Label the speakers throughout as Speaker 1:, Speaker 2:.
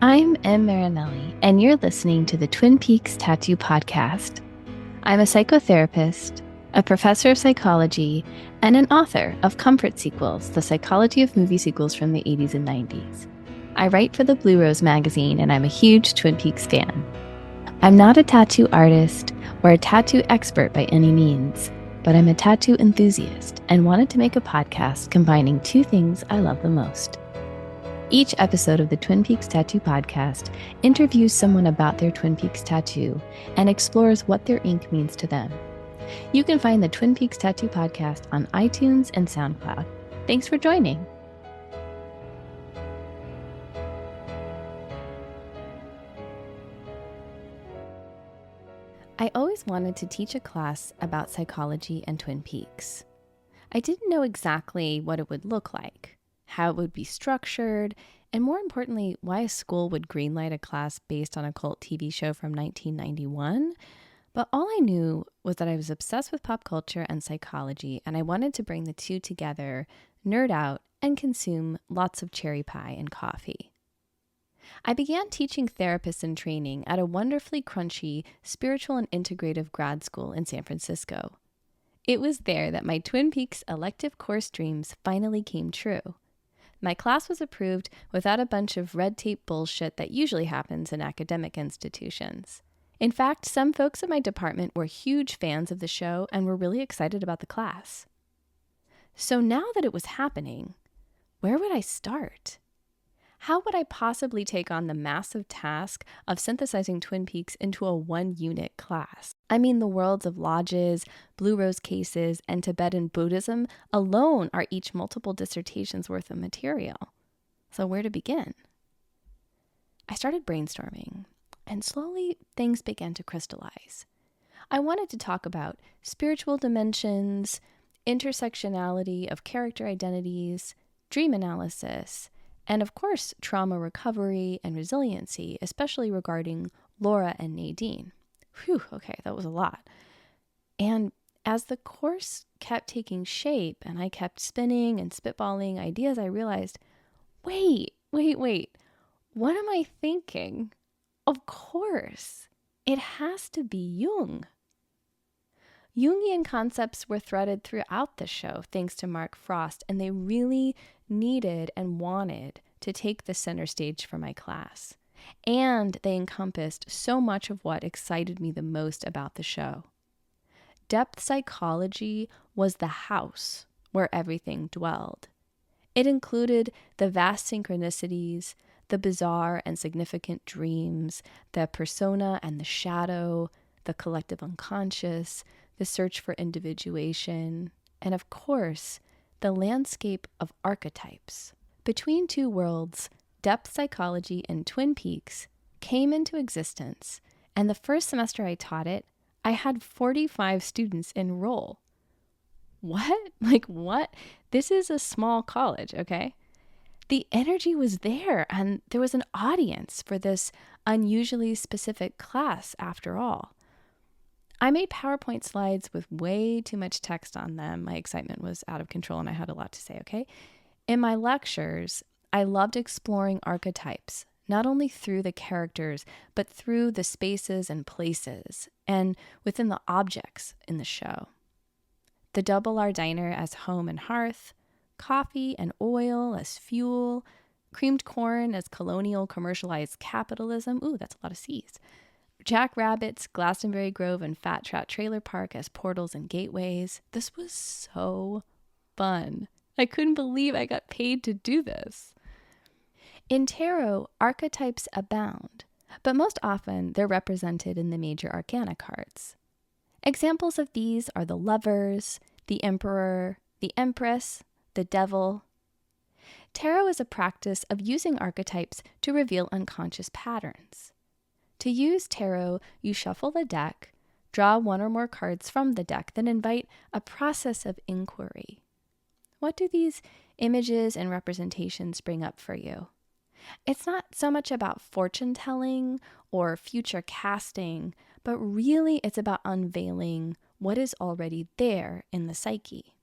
Speaker 1: I'm M. Marinelli, and you're listening to the Twin Peaks Tattoo Podcast. I'm a psychotherapist, a professor of psychology, and an author of Comfort Sequels, the psychology of movie sequels from the 80s and 90s. I write for the Blue Rose magazine, and I'm a huge Twin Peaks fan. I'm not a tattoo artist or a tattoo expert by any means, but I'm a tattoo enthusiast and wanted to make a podcast combining two things I love the most. Each episode of the Twin Peaks Tattoo Podcast interviews someone about their Twin Peaks tattoo and explores what their ink means to them. You can find the Twin Peaks Tattoo Podcast on iTunes and SoundCloud. Thanks for joining. I always wanted to teach a class about psychology and Twin Peaks. I didn't know exactly what it would look like, how it would be structured, and more importantly, why a school would greenlight a class based on a cult TV show from 1991. But all I knew was that I was obsessed with pop culture and psychology, and I wanted to bring the two together, nerd out, and consume lots of cherry pie and coffee. I began teaching therapists in training at a wonderfully crunchy spiritual and integrative grad school in San Francisco. It was there that my Twin Peaks elective course dreams finally came true. My class was approved without a bunch of red tape bullshit that usually happens in academic institutions. In fact, some folks in my department were huge fans of the show and were really excited about the class. So now that it was happening, where would I start? How would I possibly take on the massive task of synthesizing Twin Peaks into a one-unit class? I mean, the worlds of lodges, Blue Rose cases, and Tibetan Buddhism alone are each multiple dissertations worth of material. So where to begin? I started brainstorming, and slowly things began to crystallize. I wanted to talk about spiritual dimensions, intersectionality of character identities, dream analysis, and of course, trauma recovery and resiliency, especially regarding Laura and Nadine. Whew, okay, that was a lot. And as the course kept taking shape and I kept spinning and spitballing ideas, I realized, wait. What am I thinking? Of course, it has to be Jung. Jungian concepts were threaded throughout the show thanks to Mark Frost, and they really needed and wanted to take the center stage for my class. And they encompassed so much of what excited me the most about the show. Depth psychology was the house where everything dwelled. It included the vast synchronicities, the bizarre and significant dreams, the persona and the shadow, the collective unconscious, the search for individuation, and of course, the landscape of archetypes. Between two worlds, depth psychology and Twin Peaks came into existence, and the first semester I taught it, I had 45 students enroll. What? What? This is a small college, okay? The energy was there, and there was an audience for this unusually specific class after all. I made PowerPoint slides with way too much text on them. My excitement was out of control and I had a lot to say, okay? In my lectures, I loved exploring archetypes, not only through the characters, but through the spaces and places, and within the objects in the show. The Double R Diner as home and hearth, coffee and oil as fuel, creamed corn as colonial commercialized capitalism. Ooh, that's a lot of C's. Jackrabbits, Glastonbury Grove, and Fat Trout Trailer Park as portals and gateways. This was so fun. I couldn't believe I got paid to do this. In tarot, archetypes abound, but most often they're represented in the major arcana cards. Examples of these are the Lovers, the Emperor, the Empress, the Devil. Tarot is a practice of using archetypes to reveal unconscious patterns. To use tarot, you shuffle the deck, draw one or more cards from the deck, then invite a process of inquiry. What do these images and representations bring up for you? It's not so much about fortune telling or future casting, but really it's about unveiling what is already there in the psyche.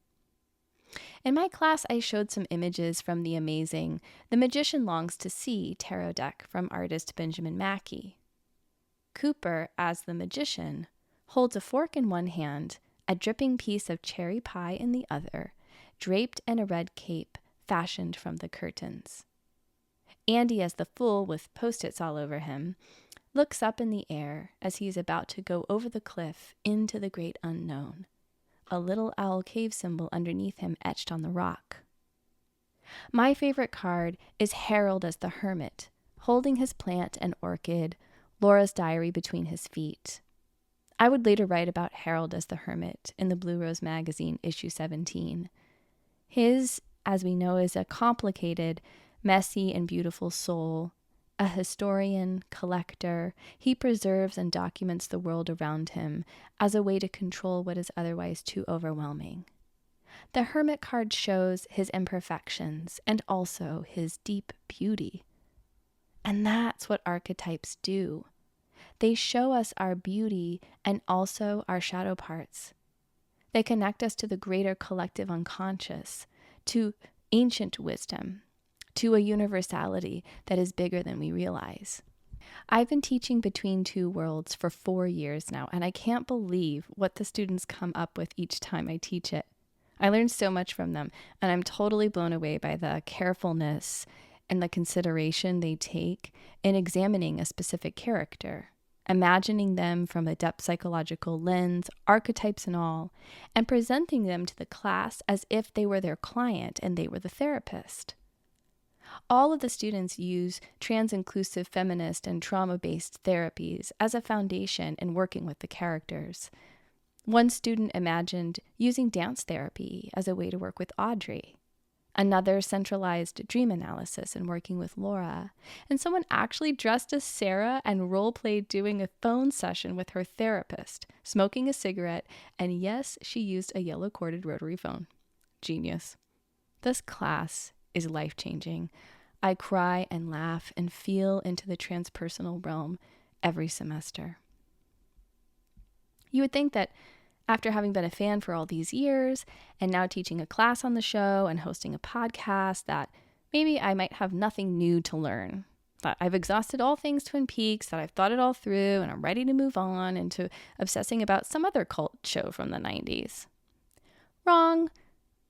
Speaker 1: In my class, I showed some images from the amazing The Magician Longs to See tarot deck from artist Benjamin Mackey. Cooper, as the magician, holds a fork in one hand, a dripping piece of cherry pie in the other, draped in a red cape fashioned from the curtains. Andy, as the fool with post-its all over him, looks up in the air as he is about to go over the cliff into the great unknown, a little owl cave symbol underneath him etched on the rock. My favorite card is Harold as the hermit, holding his plant and orchid, Laura's diary between his feet. I would later write about Harold as the hermit in the Blue Rose magazine, issue 17. His, as we know, is a complicated, messy, and beautiful soul. A historian, collector, he preserves and documents the world around him as a way to control what is otherwise too overwhelming. The Hermit card shows his imperfections and also his deep beauty. And that's what archetypes do. They show us our beauty and also our shadow parts. They connect us to the greater collective unconscious, to ancient wisdom, to a universality that is bigger than we realize. I've been teaching Between Two Worlds for 4 years now, and I can't believe what the students come up with each time I teach it. I learn so much from them, and I'm totally blown away by the carefulness and the consideration they take in examining a specific character, imagining them from a depth psychological lens, archetypes and all, and presenting them to the class as if they were their client and they were the therapist. All of the students use trans-inclusive feminist and trauma-based therapies as a foundation in working with the characters. One student imagined using dance therapy as a way to work with Audrey. Another centralized dream analysis and working with Laura. And someone actually dressed as Sarah and role-played doing a phone session with her therapist, smoking a cigarette, and yes, she used a yellow-corded rotary phone. Genius. This class is life-changing. I cry and laugh and feel into the transpersonal realm every semester. You would think that after having been a fan for all these years and now teaching a class on the show and hosting a podcast that maybe I might have nothing new to learn, that I've exhausted all things Twin Peaks, that I've thought it all through and I'm ready to move on into obsessing about some other cult show from the 90s. Wrong.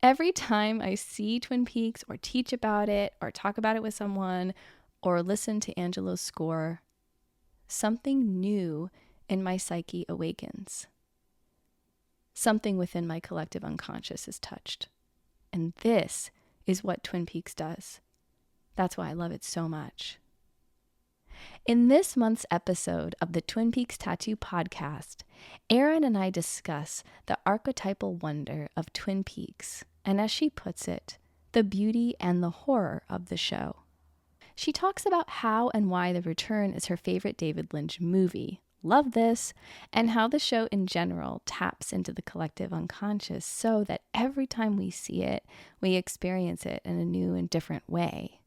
Speaker 1: Every time I see Twin Peaks or teach about it or talk about it with someone or listen to Angelo's score, something new in my psyche awakens. Something within my collective unconscious is touched. And this is what Twin Peaks does. That's why I love it so much. In this month's episode of the Twin Peaks Tattoo Podcast, Erin and I discuss the archetypal wonder of Twin Peaks, and as she puts it, the beauty and the horror of the show. She talks about how and why The Return is her favorite David Lynch movie. Love this, and how the show in general taps into the collective unconscious so that every time we see it, we experience it in a new and different way.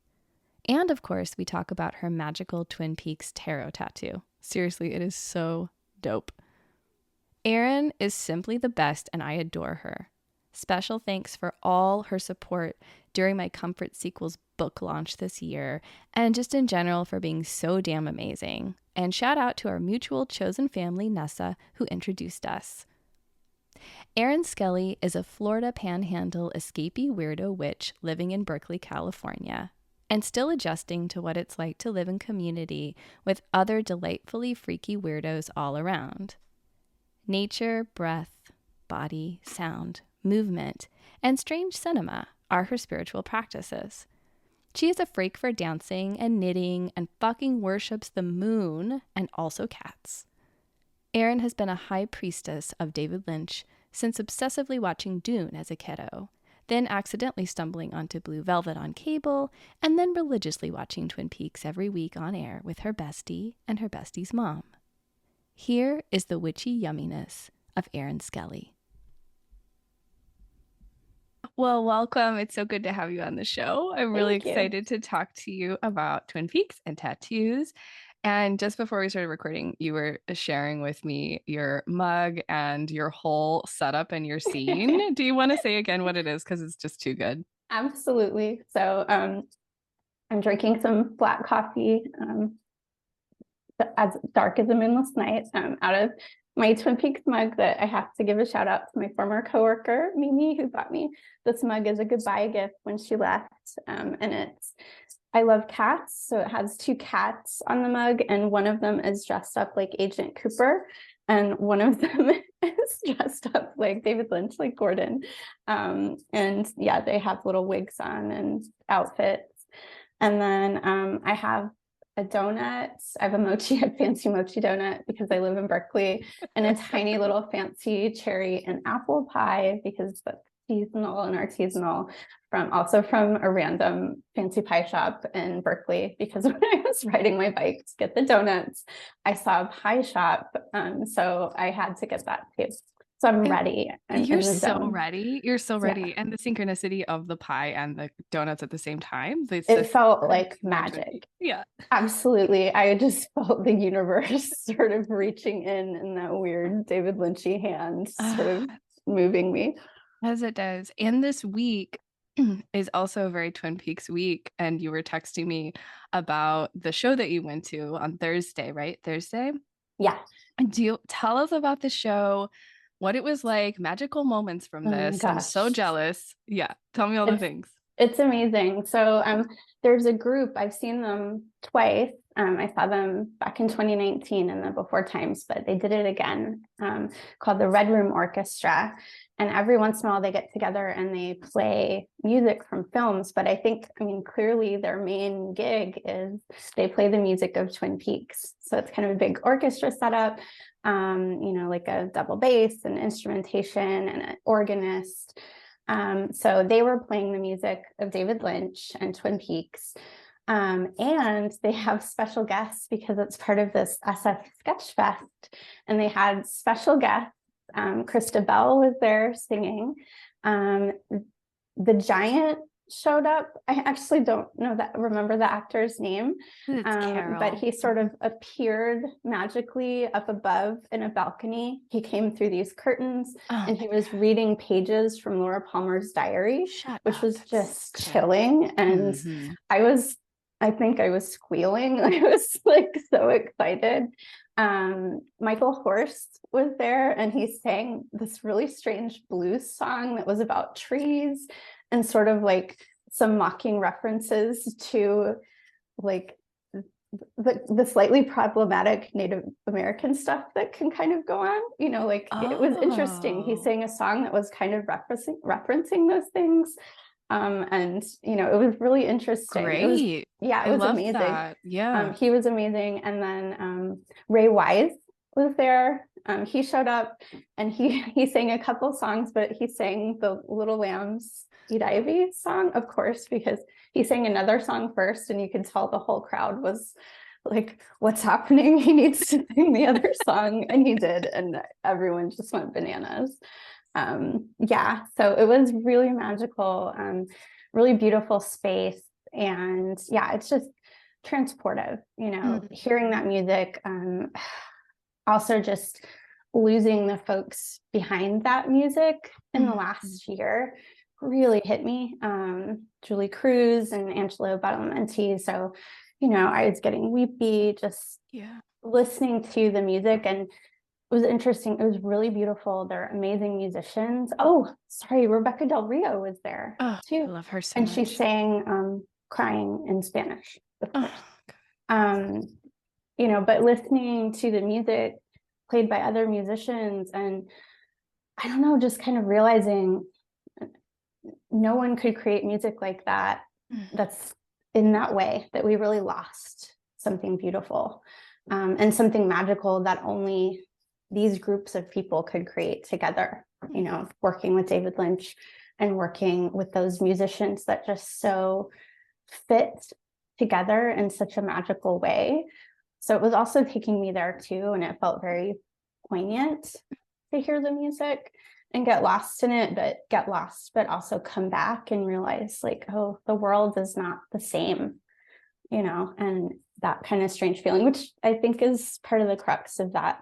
Speaker 1: And of course, we talk about her magical Twin Peaks tarot tattoo. Seriously, it is so dope. Erin is simply the best, and I adore her. Special thanks for all her support during my Comfort Sequels book launch this year, and just in general for being so damn amazing. And shout out to our mutual chosen family, Nessa, who introduced us. Erin Skelly is a Florida Panhandle escapee weirdo witch living in Berkeley, California, and still adjusting to what it's like to live in community with other delightfully freaky weirdos all around. Nature, breath, body, sound, movement, and strange cinema are her spiritual practices. She is a freak for dancing and knitting and fucking worships the moon and also cats. Erin has been a high priestess of David Lynch since obsessively watching Dune as a kiddo, then accidentally stumbling onto Blue Velvet on cable, and then religiously watching Twin Peaks every week on air with her bestie and her bestie's mom. Here is the witchy yumminess of Erin Skelly. Well, welcome. It's so good to have you on the show. I'm really
Speaker 2: Thank you.
Speaker 1: excited to talk to you about Twin Peaks and tattoos. And just before we started recording, you were sharing with me your mug and your whole setup and your scene. Do you want to say again what it is? Because it's just too good.
Speaker 2: Absolutely. So I'm drinking some black coffee, as dark as a moonless night, out of my Twin Peaks mug that I have to give a shout out to my former coworker, Mimi, who bought me this mug as a goodbye gift when she left. And I love cats. So it has two cats on the mug, and one of them is dressed up like Agent Cooper, and one of them is dressed up like David Lynch, like Gordon. And yeah, they have little wigs on and outfits. And then I have a donut. I have a fancy mochi donut because I live in Berkeley, and a tiny little fancy cherry and apple pie because that's seasonal and artisanal from a random fancy pie shop in Berkeley. Because when I was riding my bike to get the donuts, I saw a pie shop. So I had to get that too. So I'm ready.
Speaker 1: You're so ready. You're so ready.
Speaker 2: Yeah.
Speaker 1: And the synchronicity of the pie and the donuts at the same time.
Speaker 2: It felt like magic.
Speaker 1: Yeah.
Speaker 2: Absolutely. I just felt the universe sort of reaching in that weird David Lynchy hand, sort of moving me.
Speaker 1: As it does. And this week is also a very Twin Peaks week. And you were texting me about the show that you went to on Thursday, right? Thursday?
Speaker 2: Yeah.
Speaker 1: And do you tell us about the show, what it was like, magical moments from this? I'm so jealous. Yeah. Tell me all the things.
Speaker 2: It's amazing. So there's a group, I've seen them twice. I saw them back in 2019 in the before times, but they did it again, called the Red Room Orchestra. And every once in a while they get together and they play music from films. But I mean, clearly their main gig is they play the music of Twin Peaks. So it's kind of a big orchestra setup, like a double bass and instrumentation and an organist. So they were playing the music of David Lynch and Twin Peaks. And they have special guests because it's part of this SF Sketch Fest. And they had special guests. Krista Bell was there singing. The Giant showed up. I actually don't remember the actor's name, but he sort of appeared magically up above in a balcony. He came through these curtains and he was reading pages from Laura Palmer's diary, which was just chilling. And I think I was squealing. I was like so excited. Michael Horst was there and he sang this really strange blues song that was about trees and sort of like some mocking references to like the slightly problematic Native American stuff that can kind of go on, it was interesting. He sang a song that was kind of referencing those things. And it was really interesting.
Speaker 1: Great.
Speaker 2: It was amazing.
Speaker 1: That. Yeah.
Speaker 2: He was amazing. And then Ray Wise was there. He showed up and he sang a couple songs, but he sang the Little Lambs Eat Ivy song, of course, because he sang another song first and you could tell the whole crowd was like, what's happening? He needs to sing the other song. And he did. And everyone just went bananas. So it was really magical, really beautiful space. And it's just transportive, hearing that music, also just losing the folks behind that music in the last year really hit me. Julie Cruz and Angelo Badalamenti. So, I was getting weepy just listening to the music, and it was interesting. It was really beautiful. They're amazing musicians. Oh, sorry, Rebecca Del Rio was there too.
Speaker 1: I love her so much.
Speaker 2: And she sang Crying in Spanish, of course. But listening to the music played by other musicians, and I don't know, just kind of realizing no one could create music like that. That's in that way, that we really lost something beautiful, and something magical that only these groups of people could create together, working with David Lynch and working with those musicians that just so fit together in such a magical way. So it was also taking me there too. And it felt very poignant to hear the music and get lost in it, but also come back and realize like, oh, the world is not the same, and that kind of strange feeling, which I think is part of the crux of that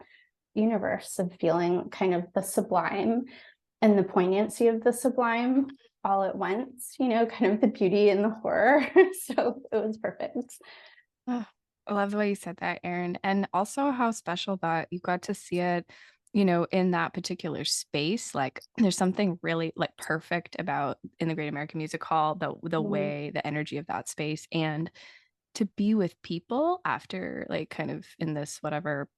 Speaker 2: universe, of feeling kind of the sublime and the poignancy of the sublime all at once, kind of the beauty and the horror. So it was perfect.
Speaker 1: Oh, I love the way you said that, Erin. And also how special that you got to see it, in that particular space. Like there's something really like perfect about in the Great American Music Hall, the
Speaker 2: Mm-hmm.
Speaker 1: way, the energy of that space. And to be with people after like kind of in this whatever,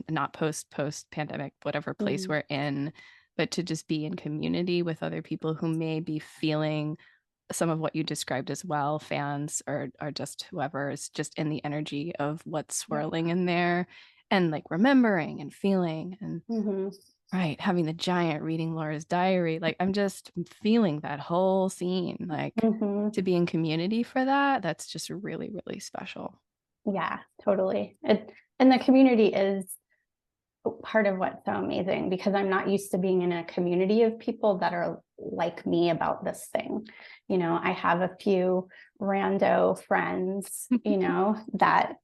Speaker 1: not post pandemic, whatever place
Speaker 2: Mm-hmm.
Speaker 1: we're in, but to just be in community with other people who may be feeling some of what you described as well, fans or just whoever is just in the energy of what's
Speaker 2: Yeah.
Speaker 1: swirling in there, and like remembering and feeling and
Speaker 2: Mm-hmm.
Speaker 1: right, having the giant reading Laura's diary. Like I'm just feeling that whole scene. Like
Speaker 2: Mm-hmm.
Speaker 1: to be in community for that, that's just really, really special.
Speaker 2: Yeah, totally. And the community is part of what's so amazing, because I'm not used to being in a community of people that are like me about this thing. I have a few rando friends, that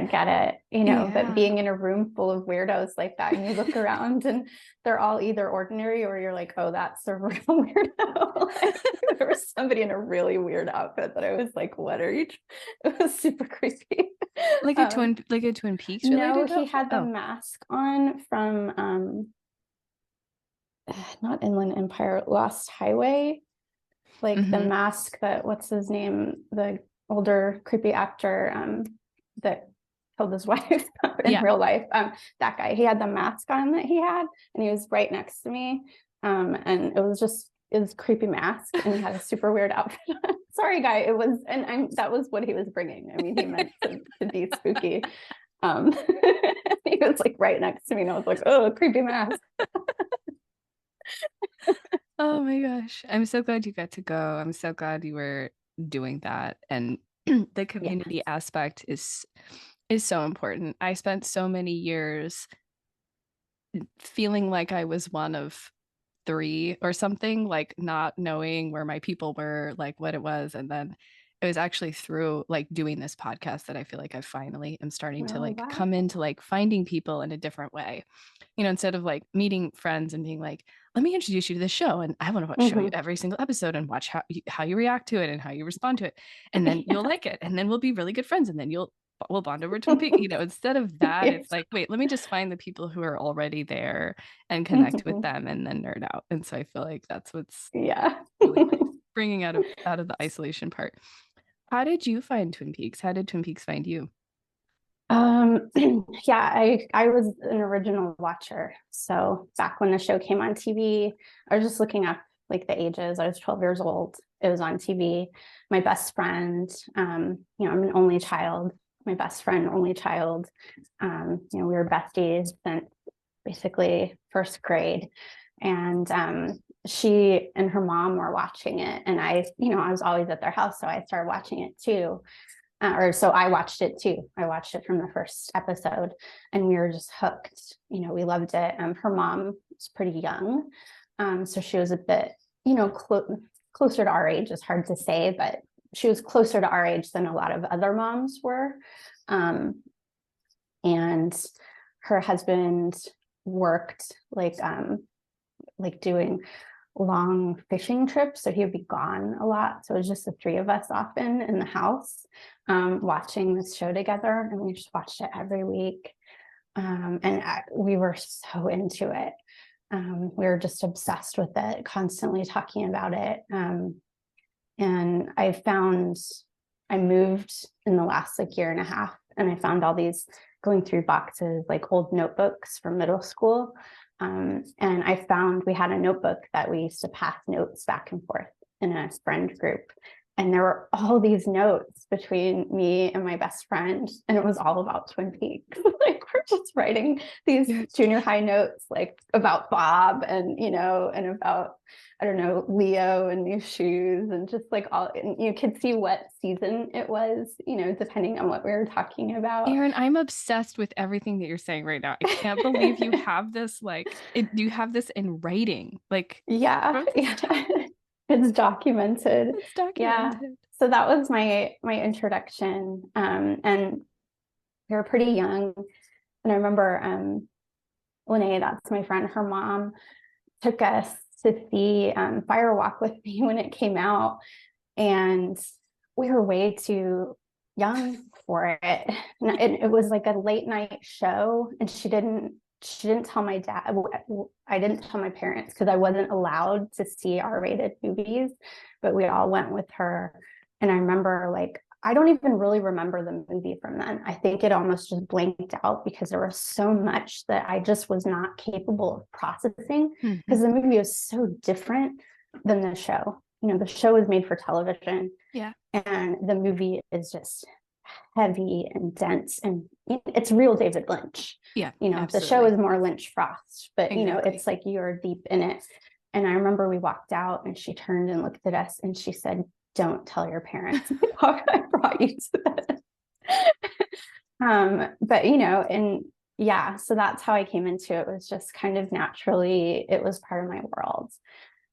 Speaker 2: get it, but
Speaker 1: Yeah.
Speaker 2: being in a room full of weirdos like that, and you look around and they're all either ordinary or you're like, oh, that's a real weirdo. Like, there was somebody in a really weird outfit that I was like, what are you? It was super creepy.
Speaker 1: Like a Twin Peaks
Speaker 2: No,
Speaker 1: related
Speaker 2: he
Speaker 1: outfit.
Speaker 2: had the
Speaker 1: Oh.
Speaker 2: mask on from not Inland Empire, Lost Highway. Like the
Speaker 1: Mm-hmm.
Speaker 2: mask that, what's his name? The older creepy actor that killed his wife in
Speaker 1: Yeah.
Speaker 2: real life. That guy, he had the mask on that he had, and he was right next to me. And it was creepy mask, and he had a super weird outfit on. Sorry, guy. It was, and that was what he was bringing. I mean, he meant to be spooky. Um, he was like right next to me, and I was like, oh, creepy mask.
Speaker 1: Oh my gosh. I'm so glad you got to go. I'm so glad you were doing that. And the
Speaker 2: Yeah.
Speaker 1: community aspect is so important. I spent so many years feeling like I was one of three or something, like not knowing where my people were, like what it was. And then it was actually through like doing this podcast that I feel like I finally am starting to
Speaker 2: Oh,
Speaker 1: like
Speaker 2: wow.
Speaker 1: come into like finding people in a different way. Instead of like meeting friends and being like, let me introduce you to this show and I want to show you
Speaker 2: Mm-hmm.
Speaker 1: every single episode and watch how you react to it and how you respond to it. And then you'll
Speaker 2: Yeah.
Speaker 1: like it. And then we'll be really good friends. And then we'll bond over Twin Peaks. Instead of that,
Speaker 2: Yes.
Speaker 1: it's like, wait, let me just find the people who are already there and connect with
Speaker 2: Mm-hmm.
Speaker 1: them and then nerd out. And so I feel like that's what's
Speaker 2: Yeah.
Speaker 1: really nice, bringing out of the isolation part. How did you find Twin Peaks? How did Twin Peaks find you?
Speaker 2: Um, yeah, I was an original watcher. So back when the show came on TV, I was just looking up like the ages. I was 12 years old. It was on TV. My best friend, I'm an only child. My best friend, only child. We were besties since basically first grade. And she and her mom were watching it. And I was always at their house. So I started watching it too. Or so I watched it too. I watched it from the first episode, and we were just hooked. We loved it. Her mom was pretty young, so she was a bit, closer to our age. It's hard to say, but she was closer to our age than a lot of other moms were. And her husband worked like doing long fishing trips, so he would be gone a lot. So it was just the three of us often in the house, watching this show together, and we just watched it every week. We were so into it. We were just obsessed with it, constantly talking about it. And I moved in the last like year and a half, and I found all these, going through boxes like old notebooks from middle school. And I found we had a notebook that we used to pass notes back and forth in a friend group. And there were all these notes between me and my best friend, and it was all about Twin Peaks. Like we're just writing these
Speaker 1: Yeah.
Speaker 2: junior high notes, like about Bob and and about, I don't know, Leo and new shoes, and just like all, and you could see what season it was, depending on what we were talking about.
Speaker 1: Erin, I'm obsessed with everything that you're saying right now. I can't believe you have this you have this in writing. Like
Speaker 2: Yeah,
Speaker 1: from this
Speaker 2: yeah.
Speaker 1: time.
Speaker 2: It's documented.
Speaker 1: It's
Speaker 2: Yeah.
Speaker 1: documented.
Speaker 2: So that was my introduction. And we were pretty young. And I remember Lene, that's my friend, her mom took us to see Fire Walk with Me when it came out. And we were way too young for it. And it was like a late night show. And she didn't tell my dad. I didn't tell my parents because I wasn't allowed to see R-rated movies, but we all went with her. And I remember, like, I don't even really remember the movie from then. I think it almost just blanked out because there was so much that I just was not capable of processing, because the movie was so different than the show. You know, the show was made for television.
Speaker 1: Yeah.
Speaker 2: And the movie is just heavy and dense, and it's real David Lynch.
Speaker 1: Yeah.
Speaker 2: You know,
Speaker 1: absolutely.
Speaker 2: the show is more Lynch Frost, but
Speaker 1: Exactly.
Speaker 2: you know, it's like you're deep in it. And I remember we walked out and she turned and looked at us and she said, "Don't tell your parents I brought you to this." But you know, and yeah, so that's how I came into it. Was just kind of naturally, it was part of my world.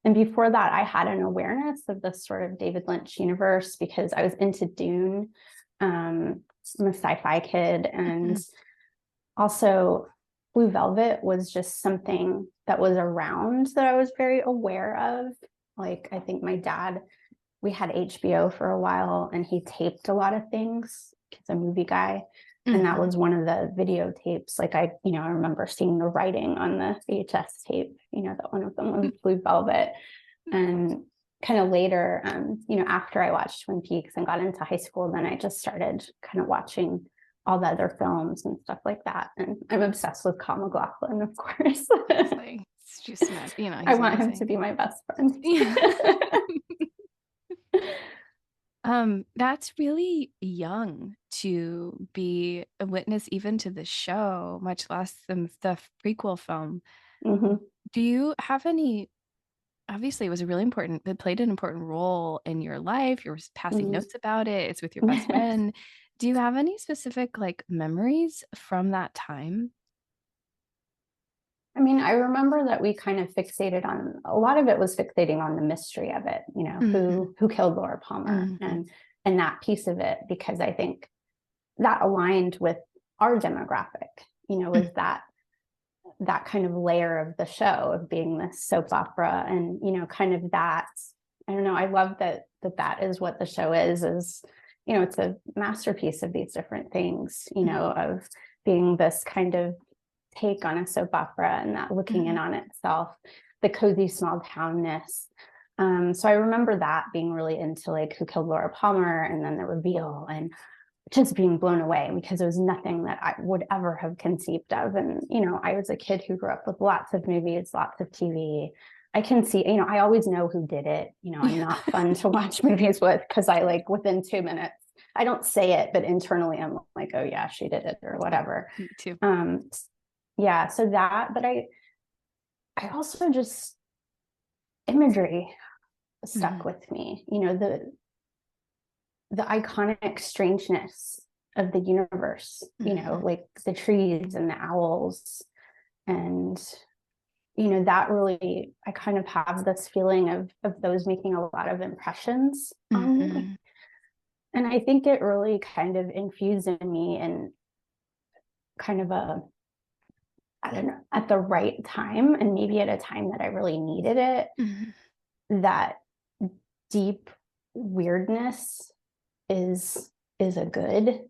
Speaker 2: And before that, I had an awareness of this sort of David Lynch universe because I was into Dune. I'm a sci-fi kid, and also Blue Velvet was just something that was around that I was very aware of. Like, I think my dad, we had HBO for a while, and he taped a lot of things. He's a movie guy. And that was one of the videotapes. Like, I remember seeing the writing on the VHS tape, that one of them was Blue Velvet. And kind of later, after I watched Twin Peaks and got into high school, then I just started kind of watching all the other films and stuff like that. And I'm obsessed with Kyle MacLachlan, of course.
Speaker 1: It's just,
Speaker 2: I want him to be my best friend.
Speaker 1: Yeah. That's really young to be a witness even to the show, much less than the prequel film. Do you have any, obviously it was it played an important role in your life. You're passing notes about it. It's with your best friend. Do you have any specific like memories from that time?
Speaker 2: I mean, I remember that we kind of fixated on, a lot of it was fixating on the mystery of it, who killed Laura Palmer, and that piece of it, because I think that aligned with our demographic, was that kind of layer of the show of being this soap opera, and kind of that, I don't know, I love that is what the show is, it's a masterpiece of these different things, of being this kind of take on a soap opera and that looking in on itself, the cozy small townness. So I remember that being really into like who killed Laura Palmer, and then the reveal, and just being blown away because it was nothing that I would ever have conceived of. And, I was a kid who grew up with lots of movies, lots of TV. I can see, I always know who did it. I'm not fun to watch movies with, because I like within 2 minutes, I don't say it, but internally I'm like, oh yeah, she did it or whatever.
Speaker 1: Me too.
Speaker 2: Yeah, so that, but I also just, imagery stuck with me, the iconic strangeness of the universe, like the trees and the owls, and that really, I kind of have this feeling of those making a lot of impressions on me. And I think it really kind of infused in me, and kind of I don't know, at the right time, and maybe at a time that I really needed it, that deep weirdness is a good,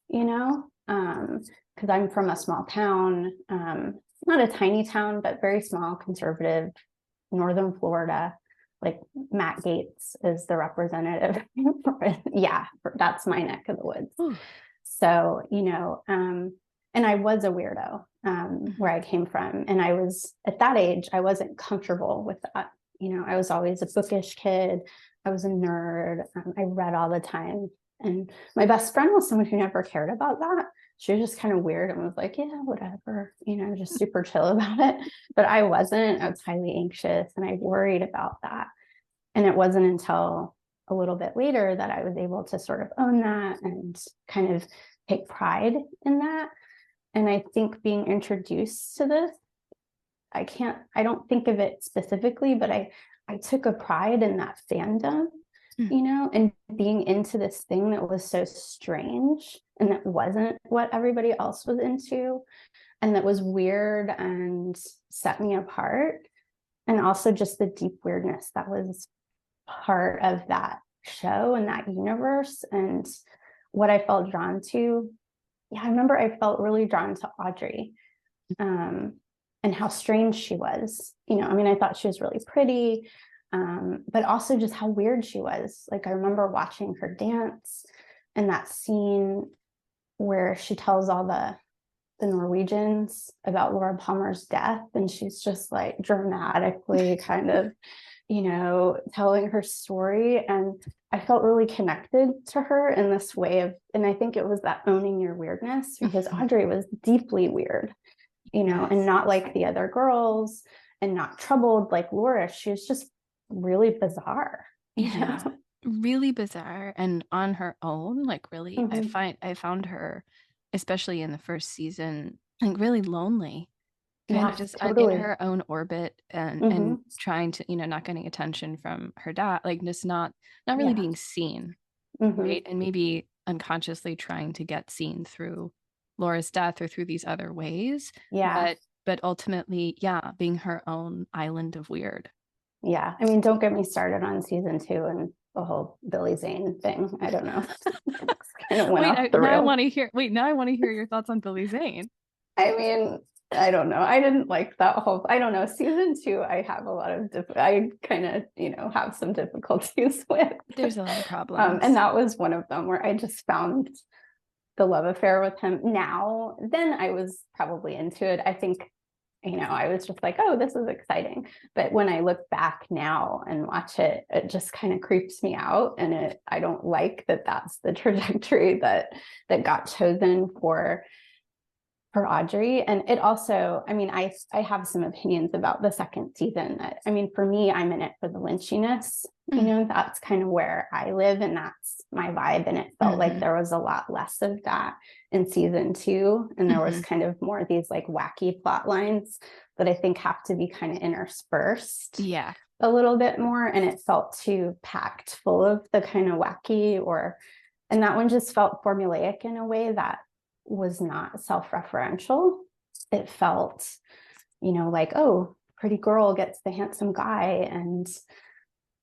Speaker 2: because I'm from a small town, not a tiny town, but very small, conservative, northern Florida. Like Matt Gaetz is the representative. Yeah, that's my neck of the woods. So, and I was a weirdo where I came from. And I was, at that age, I wasn't comfortable with that. I was always a bookish kid. I was a nerd. I read all the time. And my best friend was someone who never cared about that. She was just kind of weird and was like, yeah, whatever, just super chill about it. But I wasn't. I was highly anxious and I worried about that. And it wasn't until a little bit later that I was able to sort of own that and kind of take pride in that. And I think being introduced to this, I don't think of it specifically, but I took a pride in that fandom,
Speaker 1: Mm.
Speaker 2: and being into this thing that was so strange and that wasn't what everybody else was into and that was weird and set me apart. And also just the deep weirdness that was part of that show and that universe and what I felt drawn to. Yeah, I remember I felt really drawn to Audrey, and how strange she was. I mean, I thought she was really pretty, but also just how weird she was. Like, I remember watching her dance and that scene where she tells all the Norwegians about Laura Palmer's death, and she's just like dramatically kind of, telling her story. And I felt really connected to her in this way of, and I think it was that owning your weirdness, because Audrey was deeply weird, and not like the other girls and not troubled like Laura. She was just really bizarre.
Speaker 1: Yeah. Really bizarre and on her own, like really,
Speaker 2: Mm-hmm.
Speaker 1: I found her, especially in the first season, like really lonely, kind of
Speaker 2: Yeah,
Speaker 1: just in
Speaker 2: totally.
Speaker 1: her own orbit and
Speaker 2: Mm-hmm.
Speaker 1: trying to, not getting attention from her dad, like just not really
Speaker 2: Yeah.
Speaker 1: being seen,
Speaker 2: Mm-hmm.
Speaker 1: right? And maybe unconsciously trying to get seen through Laura's death or through these other ways,
Speaker 2: Yeah.
Speaker 1: but ultimately, yeah, being her own island of weird.
Speaker 2: Yeah. I mean, don't get me started on season 2 and the whole Billy Zane thing. I don't know. Kind of went
Speaker 1: Wait,
Speaker 2: off the
Speaker 1: now I
Speaker 2: rails.
Speaker 1: want to hear. Wait, now I want to hear your thoughts on Billy Zane.
Speaker 2: I mean, I don't know. I didn't like that whole, I don't know. Season 2, I have a lot of, I kind of, have some difficulties with.
Speaker 1: There's a lot of
Speaker 2: And
Speaker 1: problems.
Speaker 2: that was one of them where I just found the love affair with him. Now, then I was probably into it. I think, I was just like, oh, this is exciting. But when I look back now and watch it, it just kind of creeps me out. And I don't like that that's the trajectory that got chosen for Audrey. And it also, I mean, I have some opinions about the second season. I mean, for me, I'm in it for the lynchiness.
Speaker 1: Mm.
Speaker 2: That's kind of where I live and that's my vibe. And it felt like
Speaker 1: Hmm.
Speaker 2: there was a lot less of that in season 2. And there was
Speaker 1: Hmm.
Speaker 2: kind of more of these like wacky plot lines that I think have to be kind of interspersed
Speaker 1: Yeah.
Speaker 2: a little bit more. And it felt too packed full of the kind of wacky and that one just felt formulaic in a way that was not self-referential. It felt, like, oh, pretty girl gets the handsome guy and,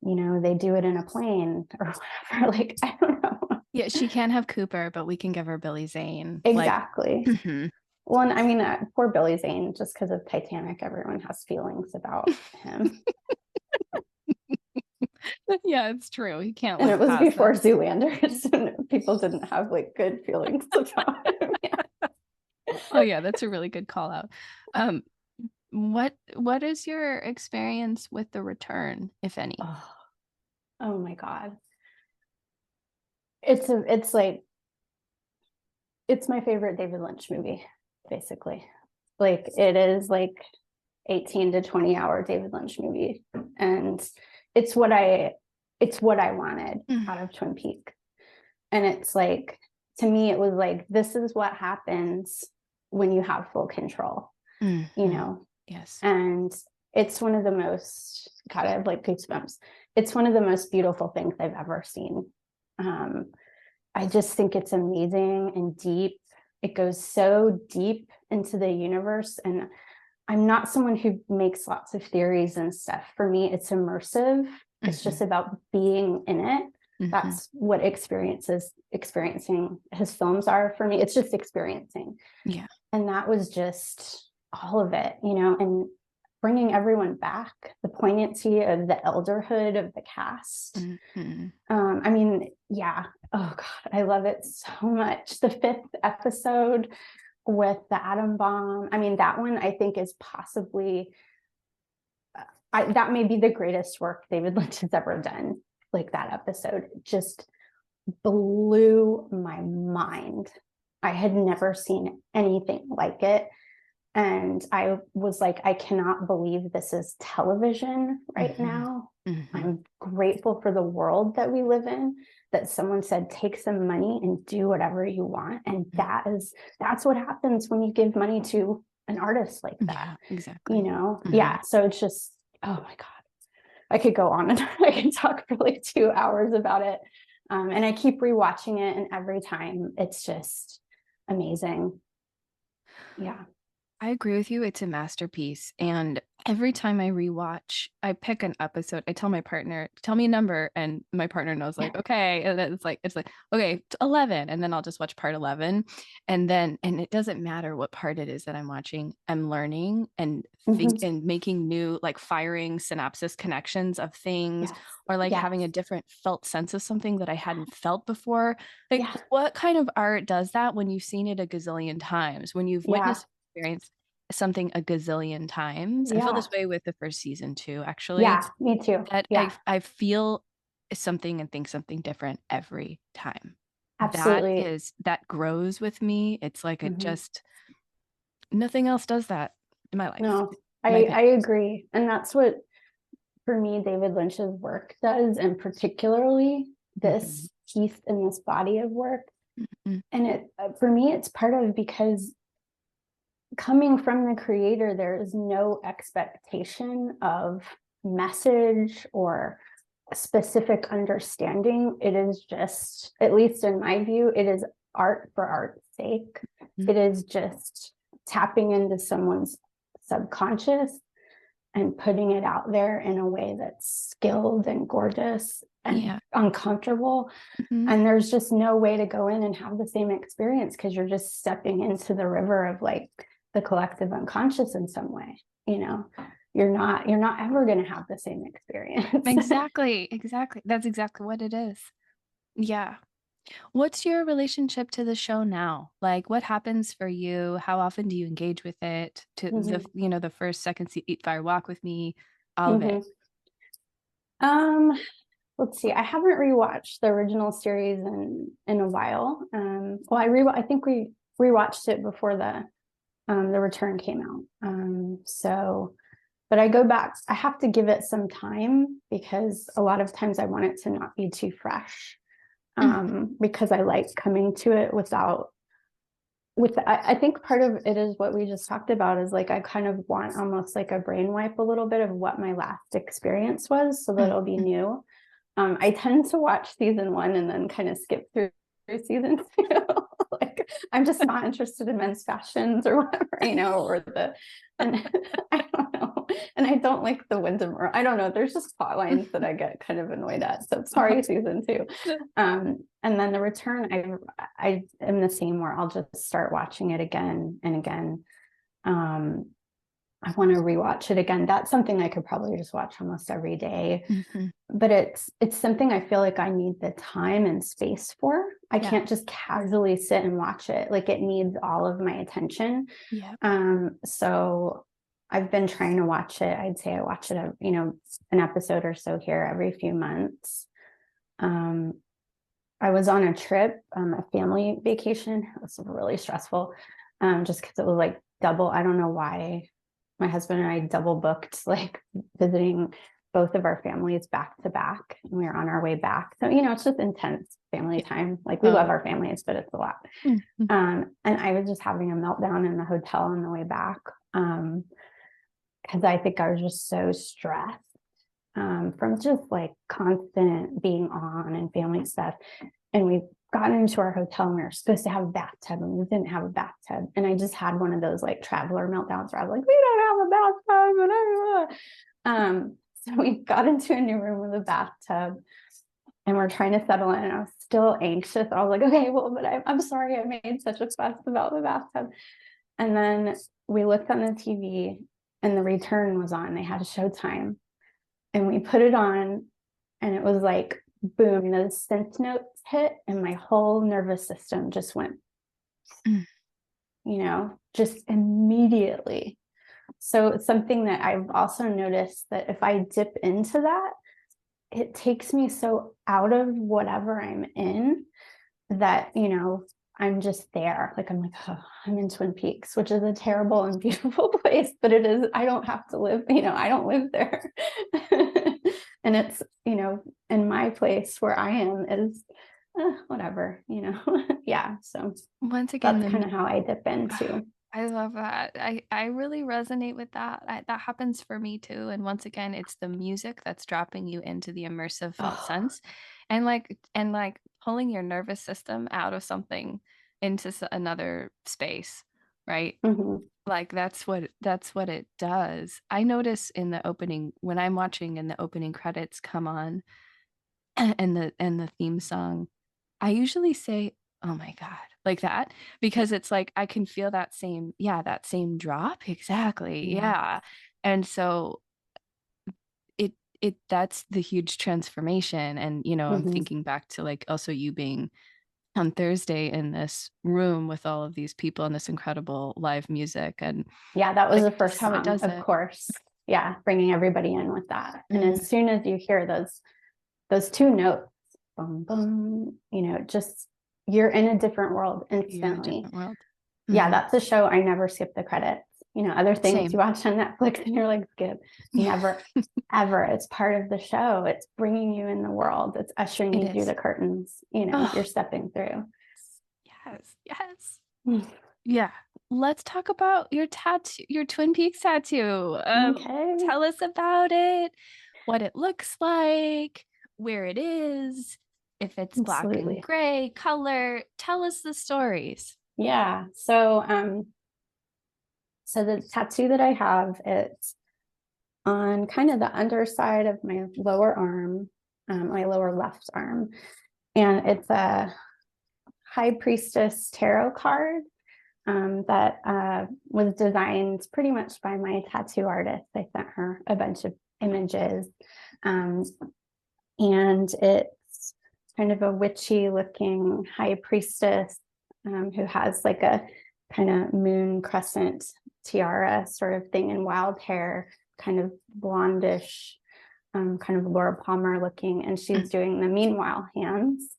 Speaker 2: they do it in a plane or whatever. Like, I don't know.
Speaker 1: Yeah, she can't have Cooper, but we can give her Billy Zane. Like,
Speaker 2: Exactly.
Speaker 1: mhm.
Speaker 2: Well, and I mean, poor Billy Zane, just because of Titanic, everyone has feelings about him.
Speaker 1: Yeah, it's true. He can't
Speaker 2: And it
Speaker 1: live
Speaker 2: was
Speaker 1: past
Speaker 2: before
Speaker 1: that.
Speaker 2: Zoolander, so people didn't have like good feelings about him. Yeah.
Speaker 1: Oh yeah, that's a really good call out. Um, what is your experience with The Return, if any?
Speaker 2: Oh, oh my God. It's like it's my favorite David Lynch movie, basically. Like it is like 18 to 20 hour David Lynch movie. And it's what I it's what I wanted
Speaker 1: Mm.
Speaker 2: out of Twin Peaks. And it's like, to me, it was like, this is what happens when you have full control, you
Speaker 1: Mm.
Speaker 2: know?
Speaker 1: Yes.
Speaker 2: And it's one of the most, God, I have like goosebumps. It's one of the most beautiful things I've ever seen. Um, I just think it's amazing and deep. It goes so deep into the universe. And I'm not someone who makes lots of theories and stuff. For me, it's immersive. It's
Speaker 1: Hmm.
Speaker 2: just about being in it.
Speaker 1: Hmm.
Speaker 2: That's what experiencing his films are for me. It's just experiencing.
Speaker 1: Yeah.
Speaker 2: And that was just all of it, and bringing everyone back, the poignancy of the elderhood of the cast.
Speaker 1: Hmm.
Speaker 2: I mean, yeah. Oh God, I love it so much. The 5th episode with the atom bomb. I mean, that one I think is possibly that may be the greatest work David Lynch has ever done. Like that episode just blew my mind. I had never seen anything like it. And I was like, I cannot believe this is television right
Speaker 1: Hmm.
Speaker 2: now.
Speaker 1: Hmm.
Speaker 2: I'm grateful for the world that we live in, that someone said, take some money and do whatever you want. And that's what happens when you give money to an artist like that,
Speaker 1: Yeah, exactly. Hmm.
Speaker 2: Yeah. So it's just, oh my God. I could go on and I could talk for like 2 hours about it. And I keep rewatching it, and every time it's just amazing. Yeah.
Speaker 1: I agree with you. It's a masterpiece. And every time I rewatch, I pick an episode. I tell my partner, tell me a number. And my partner knows, like, okay. And then it's like, okay, 11. And then I'll just watch part 11. And it doesn't matter what part it is that I'm watching, I'm learning and and making new, like firing synapses connections of things,
Speaker 2: Yes.
Speaker 1: or like
Speaker 2: Yes.
Speaker 1: having a different felt sense of something that I hadn't felt before. Like,
Speaker 2: Yeah.
Speaker 1: what kind of art does that when you've seen it a gazillion times, when you've
Speaker 2: Yeah.
Speaker 1: witnessed experienced something a gazillion times? I feel
Speaker 2: Yeah.
Speaker 1: this way with the first season too, actually.
Speaker 2: Yeah. Me too.
Speaker 1: That
Speaker 2: Yeah.
Speaker 1: I feel something and think something different every time.
Speaker 2: Absolutely.
Speaker 1: That grows with me. It's like it
Speaker 2: Mhm.
Speaker 1: just nothing else does that in my life.
Speaker 2: No,
Speaker 1: My
Speaker 2: I
Speaker 1: opinion.
Speaker 2: agree. And that's what, for me, David Lynch's work does, and particularly
Speaker 1: Mhm.
Speaker 2: this piece in this body of work.
Speaker 1: Mhm.
Speaker 2: And for me, it's part of, because coming from the creator, there is no expectation of message or specific understanding. It is just, at least in my view, it is art for art's sake.
Speaker 1: Mhm.
Speaker 2: It is just tapping into someone's subconscious and putting it out there in a way that's skilled and gorgeous and
Speaker 1: Yeah.
Speaker 2: uncomfortable.
Speaker 1: Mhm.
Speaker 2: And there's just no way to go in and have the same experience, because you're just stepping into the river of like the collective unconscious in some way. You're not ever going to have the same experience.
Speaker 1: Exactly. Exactly. That's exactly what it is. Yeah. What's your relationship to the show now? Like, what happens for you? How often do you engage with it? To the,
Speaker 2: Mm-hmm.
Speaker 1: the first, second, Eat, Fire, Walk with Me, all of it.
Speaker 2: Mm-hmm. um let's see, I haven't rewatched the original series in a while. Well, I think we rewatched it before the return came out. So, but I go back, I have to give it some time, because a lot of times I want it to not be too fresh.
Speaker 1: Mhm.
Speaker 2: Because I like coming to it I think part of it is what we just talked about, is like I kind of want almost like a brain wipe a little bit of what my last experience was, so that it'll be
Speaker 1: Mhm.
Speaker 2: new. I tend to watch season one and then kind of skip through season two. Like, I'm just not interested in men's fashions or whatever, and I don't know. And I don't like the Wyndham, or I don't know. There's just plot lines that I get kind of annoyed at. So sorry, season two. And then the return, I am the same, where I'll just start watching it again and again. I want to rewatch it again. That's something I could probably just watch almost every day.
Speaker 1: Mhm.
Speaker 2: But it's something I feel like I need the time and space for. I
Speaker 1: Yeah.
Speaker 2: can't just casually sit and watch it. Like, it needs all of my attention.
Speaker 1: Yeah.
Speaker 2: So I've been trying to watch it. I'd say I watch it, an episode or so here every few months. I was on a trip, a family vacation. It was really stressful, just because it was like double. I don't know why my husband and I double booked, like visiting both of our families back to back, and we were on our way back. So, it's just intense family
Speaker 1: Yeah.
Speaker 2: time. Like, we love
Speaker 1: Oh.
Speaker 2: our families, but it's a lot.
Speaker 1: Mhm.
Speaker 2: And I was just having a meltdown in the hotel on the way back, because I think I was just so stressed, from just like constant being on and family stuff. And we got into our hotel, and we were supposed to have a bathtub, and we didn't have a bathtub. And I just had one of those like traveler meltdowns where I was like, we don't have a bathtub. So we got into a new room with a bathtub, and we're trying to settle in. And I was still anxious. I was like, okay, well, but I'm sorry I made such a fuss about the bathtub. And then we looked on the TV, and the return was on. They had a Showtime, and we put it on, and it was like, boom, those synth notes hit, and my whole nervous system just went,
Speaker 1: Mm.
Speaker 2: just immediately. So it's something that I've also noticed, that if I dip into that, it takes me so out of whatever I'm in, that, I'm just there. Like, I'm like, oh, I'm in Twin Peaks, which is a terrible and beautiful place, but it is, I don't have to live, I don't live there. And it's, in my place where I am is whatever. Yeah. So
Speaker 1: Once again,
Speaker 2: that's kind of how I dip into.
Speaker 1: I love that. I really resonate with that. That happens for me too. And once again, it's the music that's dropping you into the immersive felt
Speaker 2: Oh,
Speaker 1: sense, and like pulling your nervous system out of something into another space, right?
Speaker 2: mhm,
Speaker 1: Like that's what it does. I notice in the opening when I'm watching and the opening credits come on and the theme song, I usually say, "Oh my God," like that, because it's like I can feel that same, yeah, that same drop. Exactly.
Speaker 2: yeah.
Speaker 1: Yeah. And so it that's the huge transformation. And I'm
Speaker 2: Mhm.
Speaker 1: thinking back to like also you being on Thursday in this room with all of these people and this incredible live music and
Speaker 2: Yeah, that was
Speaker 1: like
Speaker 2: the
Speaker 1: just
Speaker 2: first
Speaker 1: how it
Speaker 2: song,
Speaker 1: does
Speaker 2: of
Speaker 1: it.
Speaker 2: course. Yeah, bringing everybody in with that. And
Speaker 1: Mm,
Speaker 2: as soon as you hear those two notes, boom, boom, just you're in a different world
Speaker 1: you're in a
Speaker 2: instantly.
Speaker 1: different world.
Speaker 2: Yeah,
Speaker 1: Hmm.
Speaker 2: that's a show I never skip the credits. Other things you
Speaker 1: Same.
Speaker 2: watch on Netflix and you're like, skip.
Speaker 1: Yeah,
Speaker 2: Never, ever. It's part of the show. It's bringing you in the world. It's ushering
Speaker 1: it
Speaker 2: you through
Speaker 1: is.
Speaker 2: the curtains, you're
Speaker 1: Oh,
Speaker 2: stepping through.
Speaker 1: yes, yes. Yeah. Let's talk about your tattoo, your Twin Peaks tattoo.
Speaker 2: Okay.
Speaker 1: Tell us about it, what it looks like, where it is, if it's black and
Speaker 2: Absolutely.
Speaker 1: gray, color. Tell us the stories.
Speaker 2: Yeah. So the tattoo that I have, it's on kind of the underside of my lower arm, my lower left arm. And it's a high priestess tarot card that was designed pretty much by my tattoo artist. I sent her a bunch of images. Um, and it's kind of a witchy looking high priestess who has like a kind of moon crescent tiara sort of thing and wild hair, kind of blondish, kind of Laura Palmer looking. And she's
Speaker 1: Mm.
Speaker 2: doing the meanwhile hands.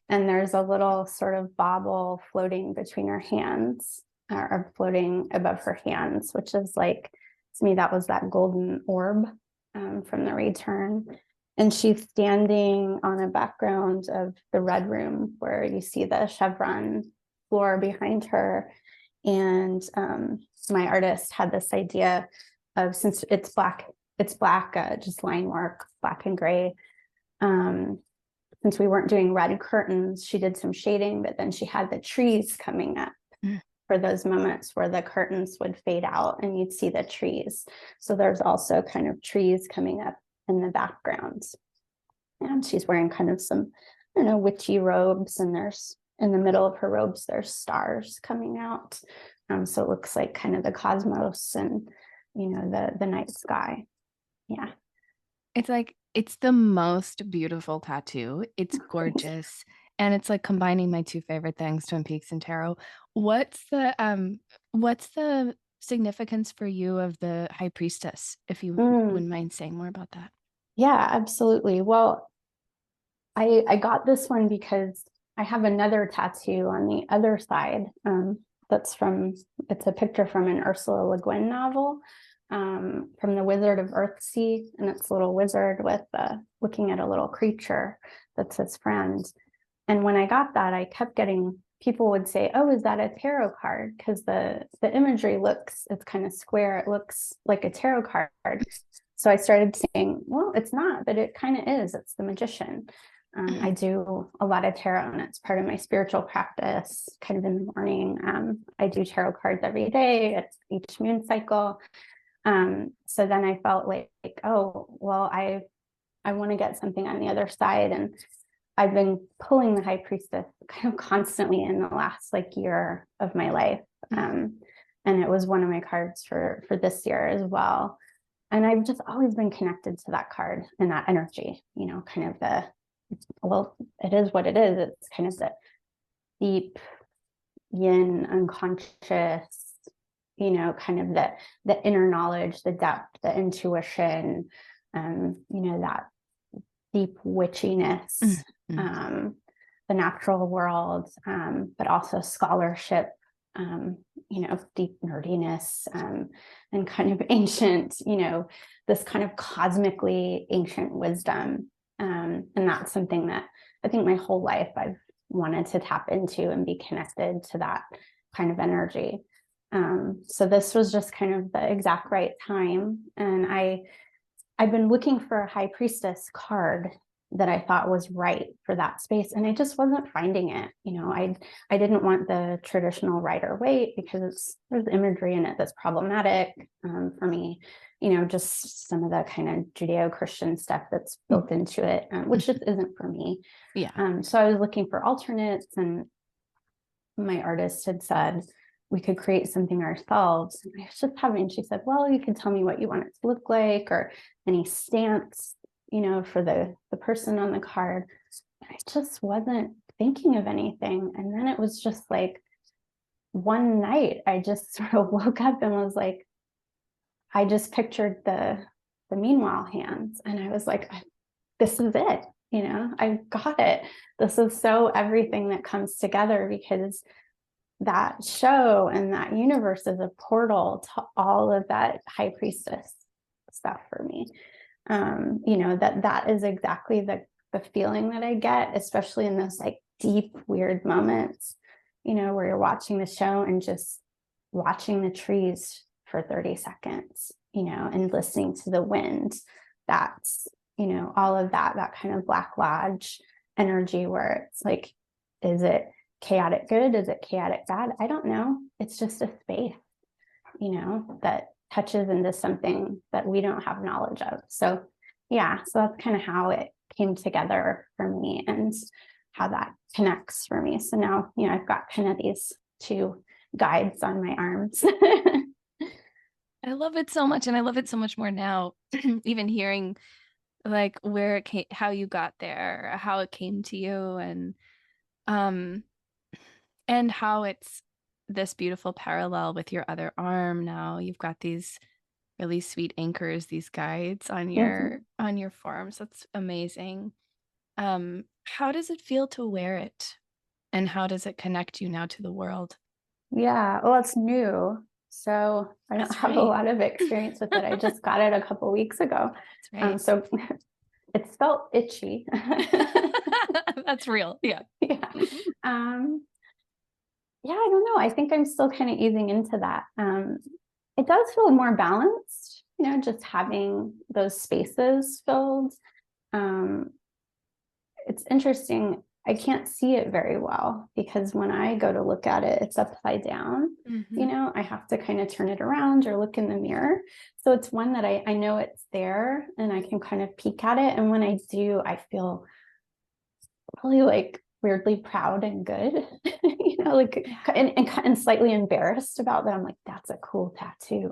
Speaker 2: And there's a little sort of bauble floating between her hands or floating above her hands, which is like, to me, that was that golden orb from the return. And she's standing on a background of the red room where you see the chevron floor behind her. And my artist had this idea of, since it's black, just line work, black and gray. Um, since we weren't doing red curtains, she did some shading, but then she had the trees coming up
Speaker 1: Mm.
Speaker 2: for those moments where the curtains would fade out and you'd see the trees. So there's also kind of trees coming up in the background. And she's wearing kind of some, I don't know, witchy robes. And there's in the middle of her robes, there's stars coming out. So it looks like kind of the cosmos and, the night sky. Yeah.
Speaker 1: It's like it's the most beautiful tattoo. It's gorgeous. And it's like combining my two favorite things, Twin Peaks and tarot. What's the significance for you of the High Priestess, if you
Speaker 2: Mm,
Speaker 1: wouldn't mind saying more about that?
Speaker 2: yeah, absolutely. Well, I got this one because I have another tattoo on the other side. It's a picture from an Ursula Le Guin novel, from The Wizard of Earthsea, and it's a little wizard with looking at a little creature that's his friend. And when I got that, I kept getting people would say, "Oh, is that a tarot card?" Because the imagery it's kind of square. It looks like a tarot card. So I started saying, "Well, it's not, but it kind of is. It's the magician." I do a lot of tarot, and it's part of my spiritual practice. Kind of in the morning, I do tarot cards every day. It's each moon cycle. So then I felt like, oh, well, I want to get something on the other side, and I've been pulling the high priestess kind of constantly in the last like year of my life. And it was one of my cards for this year as well. And I've just always been connected to that card and that energy, kind of well, it is what it is. It's kind of the deep yin unconscious, kind of the inner knowledge, the depth, the intuition, that deep witchiness,
Speaker 1: Mm.
Speaker 2: um, the natural world, but also scholarship, deep nerdiness, and kind of ancient, this kind of cosmically ancient wisdom. And that's something that I think my whole life I've wanted to tap into and be connected to that kind of energy. So this was just kind of the exact right time. And I've been looking for a high priestess card that I thought was right for that space. And I just wasn't finding it. I didn't want the traditional Rider Waite because there's imagery in it that's problematic for me. Just some of the kind of Judeo-Christian stuff that's built into it, which just isn't for me.
Speaker 1: Yeah.
Speaker 2: So I was looking for alternates, and my artist had said we could create something ourselves. And I was just she said, well, you can tell me what you want it to look like or any stance, for the person on the card. And I just wasn't thinking of anything. And then it was just like one night I just sort of woke up and was like, I just pictured the meanwhile hands. And I was like, this is it. I got it. This is so everything that comes together, because that show and that universe is a portal to all of that high priestess stuff for me. That is exactly the feeling that I get, especially in those like deep, weird moments, where you're watching the show and just watching the trees for 30 seconds, and listening to the wind. That's, all of that kind of Black Lodge energy where it's like, is it chaotic good? Is it chaotic bad? I don't know. It's just a space, that touches into something that we don't have knowledge of. So that's kind of how it came together for me and how that connects for me. So now, I've got kind of these two guides on my arms.
Speaker 1: I love it so much, and I love it so much more now. Even hearing like where it came, how you got there, how it came to you, um and how it's this beautiful parallel with your other arm. Now you've got these really sweet anchors, these guides on
Speaker 2: Mhm.
Speaker 1: your forearms. That's amazing. How does it feel to wear it? And how does it connect you now to the world?
Speaker 2: Yeah, well, it's new. So I don't
Speaker 1: That's
Speaker 2: have a
Speaker 1: right.
Speaker 2: lot of experience with it. I just got it a couple weeks ago.
Speaker 1: That's right.
Speaker 2: So it felt itchy.
Speaker 1: That's real. Yeah.
Speaker 2: Yeah. Um, yeah, I don't know. I think I'm still kind of easing into that. It does feel more balanced, just having those spaces filled. Um, it's interesting. I can't see it very well because when I go to look at it, it's upside down.
Speaker 1: Hmm.
Speaker 2: I have to kind of turn it around or look in the mirror. So it's one that I know it's there and I can kind of peek at it. And when I do, I feel really like weirdly proud and good, like and slightly embarrassed about that. I'm like, that's a cool tattoo.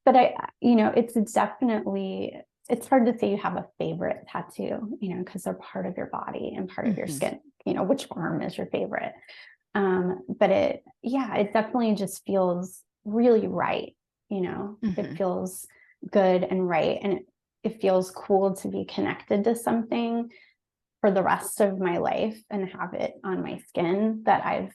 Speaker 2: But it's definitely, it's hard to say you have a favorite tattoo, because they're part of your body and part of your
Speaker 1: Hmm.
Speaker 2: skin, which arm is your favorite. But it definitely just feels really right. It
Speaker 1: Hmm.
Speaker 2: feels good and right. And it feels cool to be connected to something for the rest of my life and have it on my skin that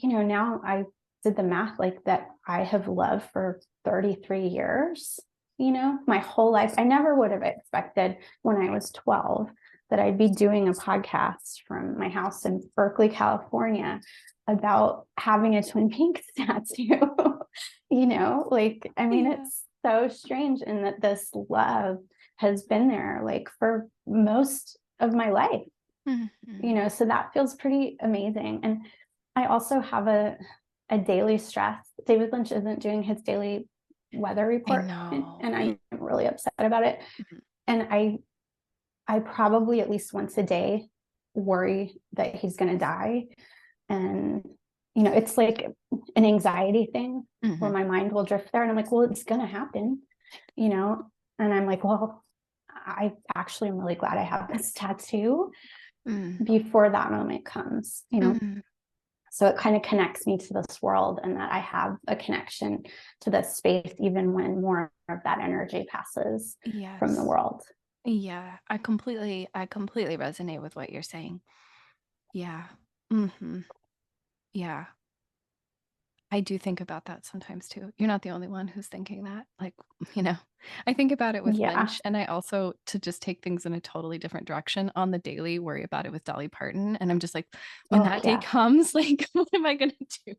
Speaker 2: now I did the math like that I have loved for 33 years, my whole life. I never would have expected when I was 12 that I'd be doing a podcast from my house in Berkeley, California about having a Twin Peaks tattoo. I mean,
Speaker 1: Yeah.
Speaker 2: it's so strange in that this love has been there like for most of my life,
Speaker 1: Hmm.
Speaker 2: so that feels pretty amazing. And I also have a daily stress. David Lynch isn't doing his daily weather
Speaker 1: I
Speaker 2: report, and
Speaker 1: know.
Speaker 2: I'm really upset about it.
Speaker 1: Mhm.
Speaker 2: And I probably at least once a day worry that he's going to die. And it's like an anxiety thing where
Speaker 1: Mhm.
Speaker 2: my mind will drift there, and I'm like, well, it's going to happen, you know. And I'm like, well, I actually am really glad I have this tattoo
Speaker 1: Mm.
Speaker 2: before that moment comes,
Speaker 1: Mm.
Speaker 2: So it kind of connects me to this world, and that I have a connection to this space, even when more of that energy passes from the
Speaker 1: Yes.
Speaker 2: world.
Speaker 1: Yeah, I completely resonate with what you're saying. Yeah. Hmm. Yeah. I do think about that sometimes too. You're not the only one who's thinking that. Like, you know, I think about it with
Speaker 2: Yeah.
Speaker 1: Lynch, and I also, to just take things in a totally different direction on the daily, worry about it with Dolly Parton. And I'm just like, when
Speaker 2: Oh,
Speaker 1: that day
Speaker 2: yeah.
Speaker 1: comes, like, what am I going to do?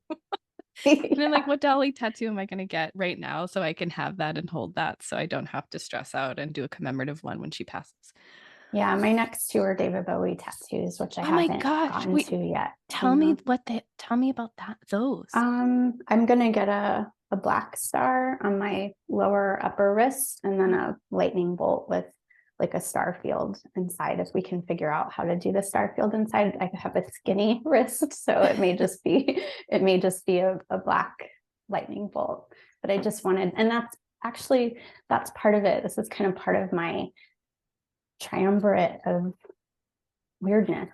Speaker 1: And then, like,
Speaker 2: Yeah.
Speaker 1: what Dolly tattoo am I going to get right now so I can have that and hold that so I don't have to stress out and do a commemorative one when she passes?
Speaker 2: Yeah, my next two are David Bowie tattoos, which I
Speaker 1: Oh my
Speaker 2: haven't
Speaker 1: gosh.
Speaker 2: gotten
Speaker 1: Wait,
Speaker 2: to yet,
Speaker 1: tell me tell me about those.
Speaker 2: I'm gonna get a black star on my lower upper wrist and then a lightning bolt with like a star field inside. If we can figure out how to do the star field inside, I have a skinny wrist, so it may just be a black lightning bolt. But I just wanted, and that's part of it. This is kind of part of my triumvirate of weirdness.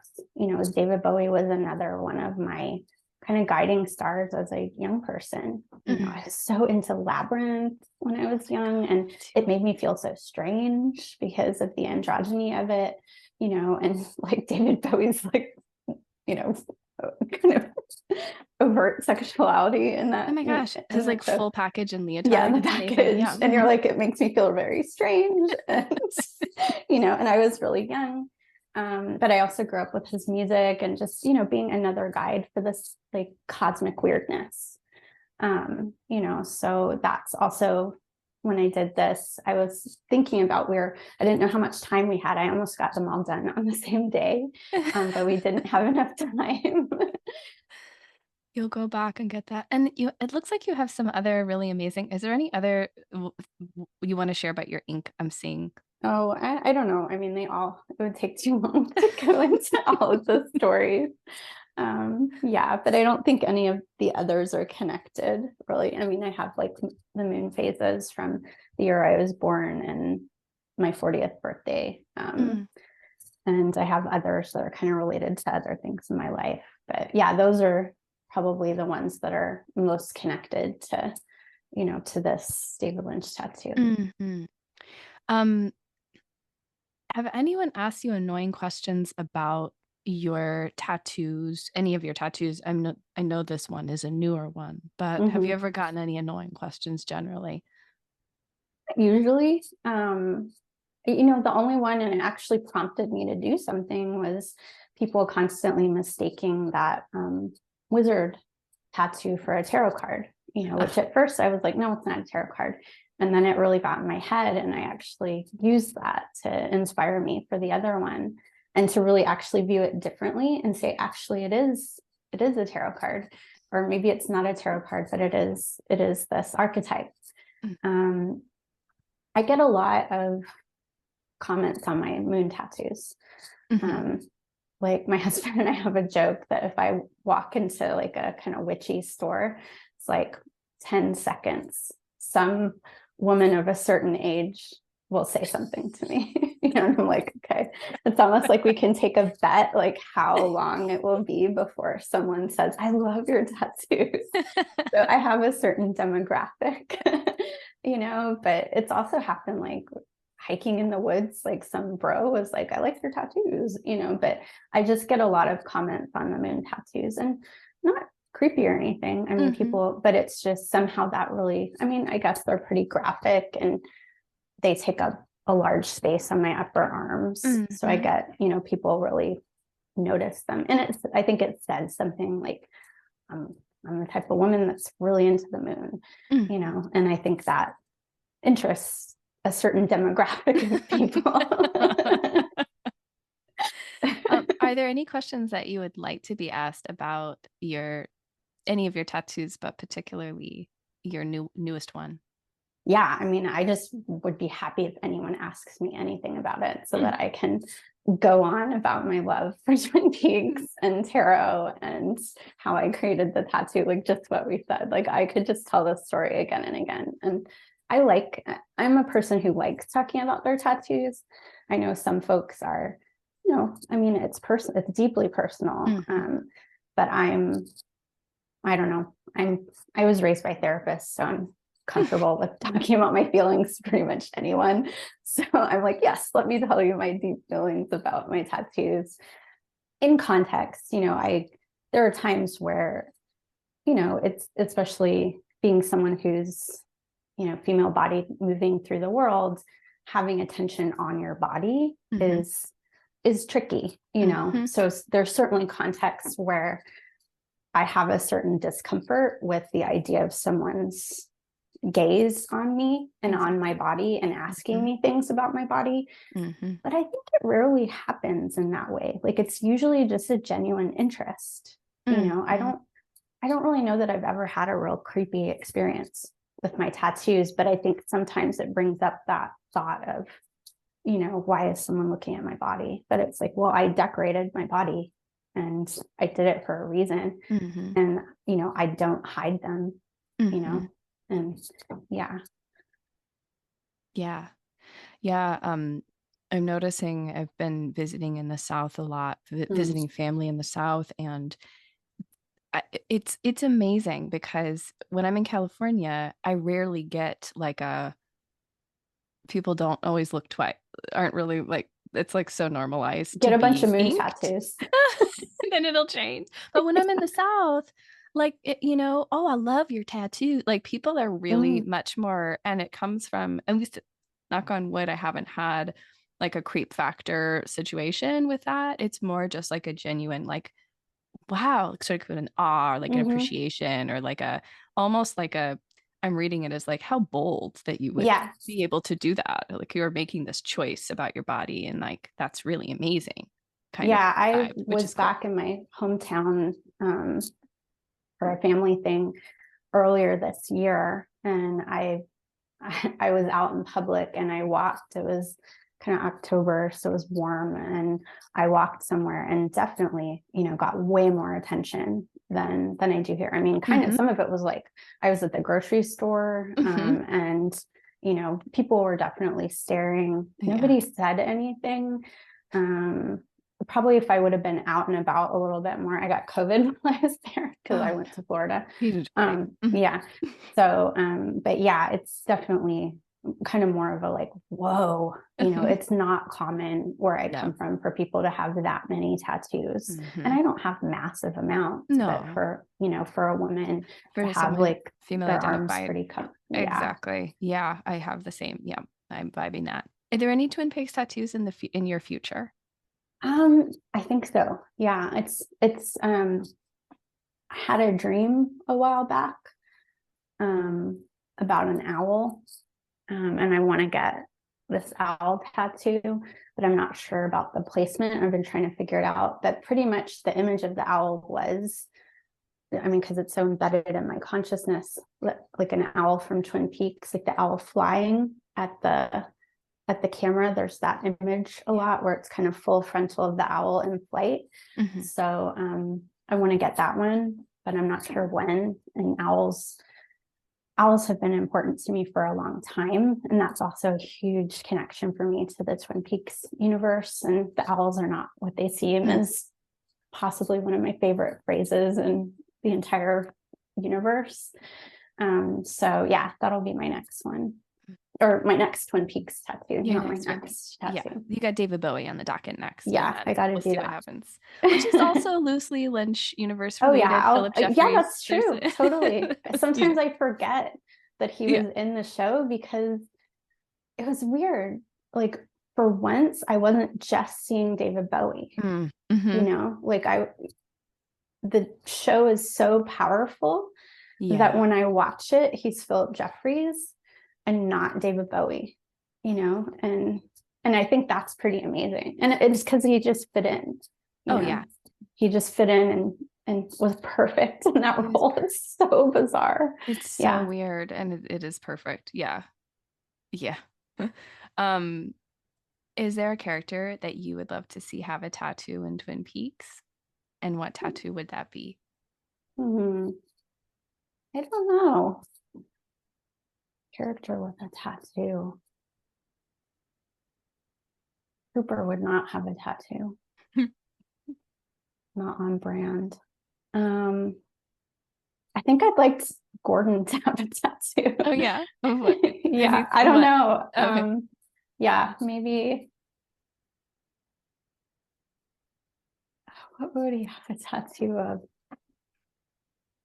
Speaker 2: David Bowie was another one of my kind of guiding stars as a young person. I was so into Labyrinth when I was young, and it made me feel so strange because of the androgyny of it, and like David Bowie's like, kind of overt sexuality in
Speaker 1: Oh
Speaker 2: that.
Speaker 1: my gosh, his like
Speaker 2: So
Speaker 1: full package and
Speaker 2: yeah,
Speaker 1: leotard.
Speaker 2: the
Speaker 1: It's amazing.
Speaker 2: package.
Speaker 1: Yeah.
Speaker 2: And you're like, it makes me feel very strange. And, and I was really young. But I also grew up with his music and just, being another guide for this like cosmic weirdness. So that's also when I did this, I was thinking about where I didn't know how much time we had. I almost got them all done on the same day, but we didn't have enough time.
Speaker 1: You'll go back and get that. And it looks like you have some other really amazing. Is there any other you want to share about your ink I'm seeing?
Speaker 2: Oh, I don't know. I mean, it would take too long to go into all of the stories. Yeah, but I don't think any of the others are connected, really. I mean, I have like the moon phases from the year I was born and my 40th birthday. And I have others that are kind of related to other things in my life. But yeah, those are probably the ones that are most connected to this David Lynch tattoo.
Speaker 1: Mm-hmm. Um, have anyone asked you annoying questions about your tattoos, any of your tattoos? I know this one is a newer one, but have you
Speaker 2: Mm-hmm.
Speaker 1: ever gotten any annoying questions generally?
Speaker 2: Usually, the only one, and it actually prompted me to do something, was people constantly mistaking that wizard tattoo for a tarot card, which at first I was like, no, it's not a tarot card. And then it really got in my head, and I actually used that to inspire me for the other one, and to really actually view it differently and say, actually, it is a tarot card, or maybe it's not a tarot card, but it is this archetype. Um, I get a lot of comments on my moon tattoos.
Speaker 1: Mm-hmm.
Speaker 2: Like my husband and I have a joke that if I walk into like a kind of witchy store, it's like 10 seconds. Some woman of a certain age will say something to me, and I'm like, okay, it's almost like we can take a bet, like how long it will be before someone says, I love your tattoos. So I have a certain demographic, but it's also happened like hiking in the woods, like some bro was like, I like your tattoos, but I just get a lot of comments on the moon tattoos, and not creepy or anything. I mean, people, but it's just somehow that really, I mean, I guess they're pretty graphic and they take up a large space on my upper arms. So I get, people really notice them. And I think it says something like, I'm the type of woman that's really into the moon, and I think that interests a certain demographic of people.
Speaker 1: Are there any questions that you would like to be asked about any of your tattoos, but particularly your newest one?
Speaker 2: Yeah, I mean, I just would be happy if anyone asks me anything about it so that I can go on about my love for Twin Peaks and tarot and how I created the tattoo, like just what we said. Like I could just tell this story again and again. And I'm a person who likes talking about their tattoos. I know some folks are, I mean, it's deeply personal. But I don't know. I was raised by therapists, so I'm comfortable with talking about my feelings to pretty much anyone. So I'm like, yes, let me tell you my deep feelings about my tattoos in context. There are times where, you know, it's especially being someone who's, you know, female body moving through the world, having attention on your body is tricky, you know. So there's certainly contexts where I have a certain discomfort with the idea of someone's gaze on me and on my body and asking me things about my body. But I think it rarely happens in that way. Like, it's usually just a genuine interest. You know, I don't really know that I've ever had a real creepy experience with my tattoos, but I think sometimes it brings up that thought of, you know, why is someone looking at my body? But it's like, well, I decorated my body and I did it for a reason. And, you know, I don't hide them, you know, and yeah.
Speaker 1: I'm noticing I've been visiting in the South a lot, visiting family in the South, and it's amazing because when I'm in California, I rarely get like people don't always look twice, aren't really like, it's like so normalized
Speaker 2: Get
Speaker 1: to
Speaker 2: a bunch
Speaker 1: be
Speaker 2: of moon
Speaker 1: inked.
Speaker 2: tattoos.
Speaker 1: Then it'll change. But when I'm in the South, like, you know, oh, I love your tattoo. Like, people are really much more, and it comes from, at least knock on wood, I haven't had like a creep factor situation with that. It's more just like a genuine, like, wow, sort of an awe, or like an appreciation, or like almost like I'm reading it as like how bold that you would be able to do that. Like, you're making this choice about your body, and like, that's really amazing kind of
Speaker 2: I
Speaker 1: vibe, which
Speaker 2: was
Speaker 1: is cool.
Speaker 2: back in my hometown for a family thing earlier this year, and I was out in public and I walked. It was kind of October, so it was warm, and I walked somewhere and definitely, you know, got way more attention than I do here. I mean, kind of some of it was like I was at the grocery store, and you know, people were definitely staring. Nobody said anything. Probably if I would have been out and about a little bit more. I got COVID when I was there because I went to Florida. Yeah. So, but yeah, it's definitely kind of more of a like, whoa, you know, it's not common where I come from for people to have that many tattoos. And I don't have massive amounts, but for, you know, for a woman to have like
Speaker 1: female
Speaker 2: their arms
Speaker 1: identified.
Speaker 2: pretty
Speaker 1: Exactly. Yeah, I have the same. Yeah, I'm vibing that. Are there any Twin Peaks tattoos in your future?
Speaker 2: I think so. Yeah, it's I had a dream a while back about an owl, and I want to get this owl tattoo, but I'm not sure about the placement. I've been trying to figure it out, but pretty much the image of the owl was, I mean, because it's so embedded in my consciousness, like an owl from Twin Peaks, like the owl flying at the camera. There's that image a lot where it's kind of full frontal of the owl in flight. So I want to get that one, but I'm not sure when. And owls have been important to me for a long time, and that's also a huge connection for me to the Twin Peaks universe. And the owls are not what they seem is possibly one of my favorite phrases in the entire universe. So yeah, that'll be my next one, or my next Twin Peaks tattoo, not my next tattoo.
Speaker 1: Yeah, you got David Bowie on the docket next.
Speaker 2: Yeah, I got to do
Speaker 1: see
Speaker 2: that.
Speaker 1: what happens. Which is also loosely Lynch universe related. Philip Jeffries.
Speaker 2: Yeah, that's true. Totally. Sometimes I forget that he was in the show because it was weird. Like, for once, I wasn't just seeing David Bowie. You know, like the show is so powerful that when I watch it, he's Philip Jeffries and not David Bowie, you know, and I think that's pretty amazing. And it's because he just fit in. He just fit in and was perfect in that role. It's so bizarre.
Speaker 1: It's so weird, and it is perfect. Yeah. Is there a character that you would love to see have a tattoo in Twin Peaks? And what tattoo would that be?
Speaker 2: I don't know. Character with a tattoo. Cooper would not have a tattoo. Not on brand. I think I'd like Gordon to have a tattoo.
Speaker 1: Oh yeah. What?
Speaker 2: Yeah, I don't know.
Speaker 1: Okay.
Speaker 2: Yeah, maybe. What would he have a tattoo of?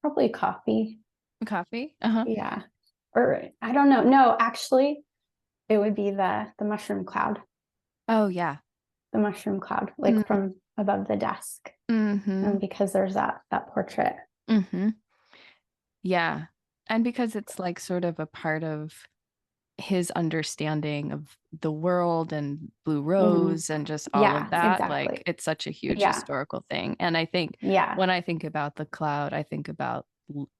Speaker 2: Probably coffee.
Speaker 1: Coffee? Uh-huh.
Speaker 2: Yeah. Or I don't know. No, actually, it would be the mushroom cloud.
Speaker 1: Oh, yeah.
Speaker 2: The mushroom cloud, like from above the desk.
Speaker 1: Mm-hmm.
Speaker 2: And because there's that portrait.
Speaker 1: Mm-hmm. Yeah. And because it's like sort of a part of his understanding of the world and Blue
Speaker 2: Mhm.
Speaker 1: Rose and just all of
Speaker 2: Yeah,
Speaker 1: that, like
Speaker 2: exactly.
Speaker 1: it's such a huge
Speaker 2: Yeah.
Speaker 1: historical thing. And I think
Speaker 2: Yeah.
Speaker 1: when I think about the cloud, I think about,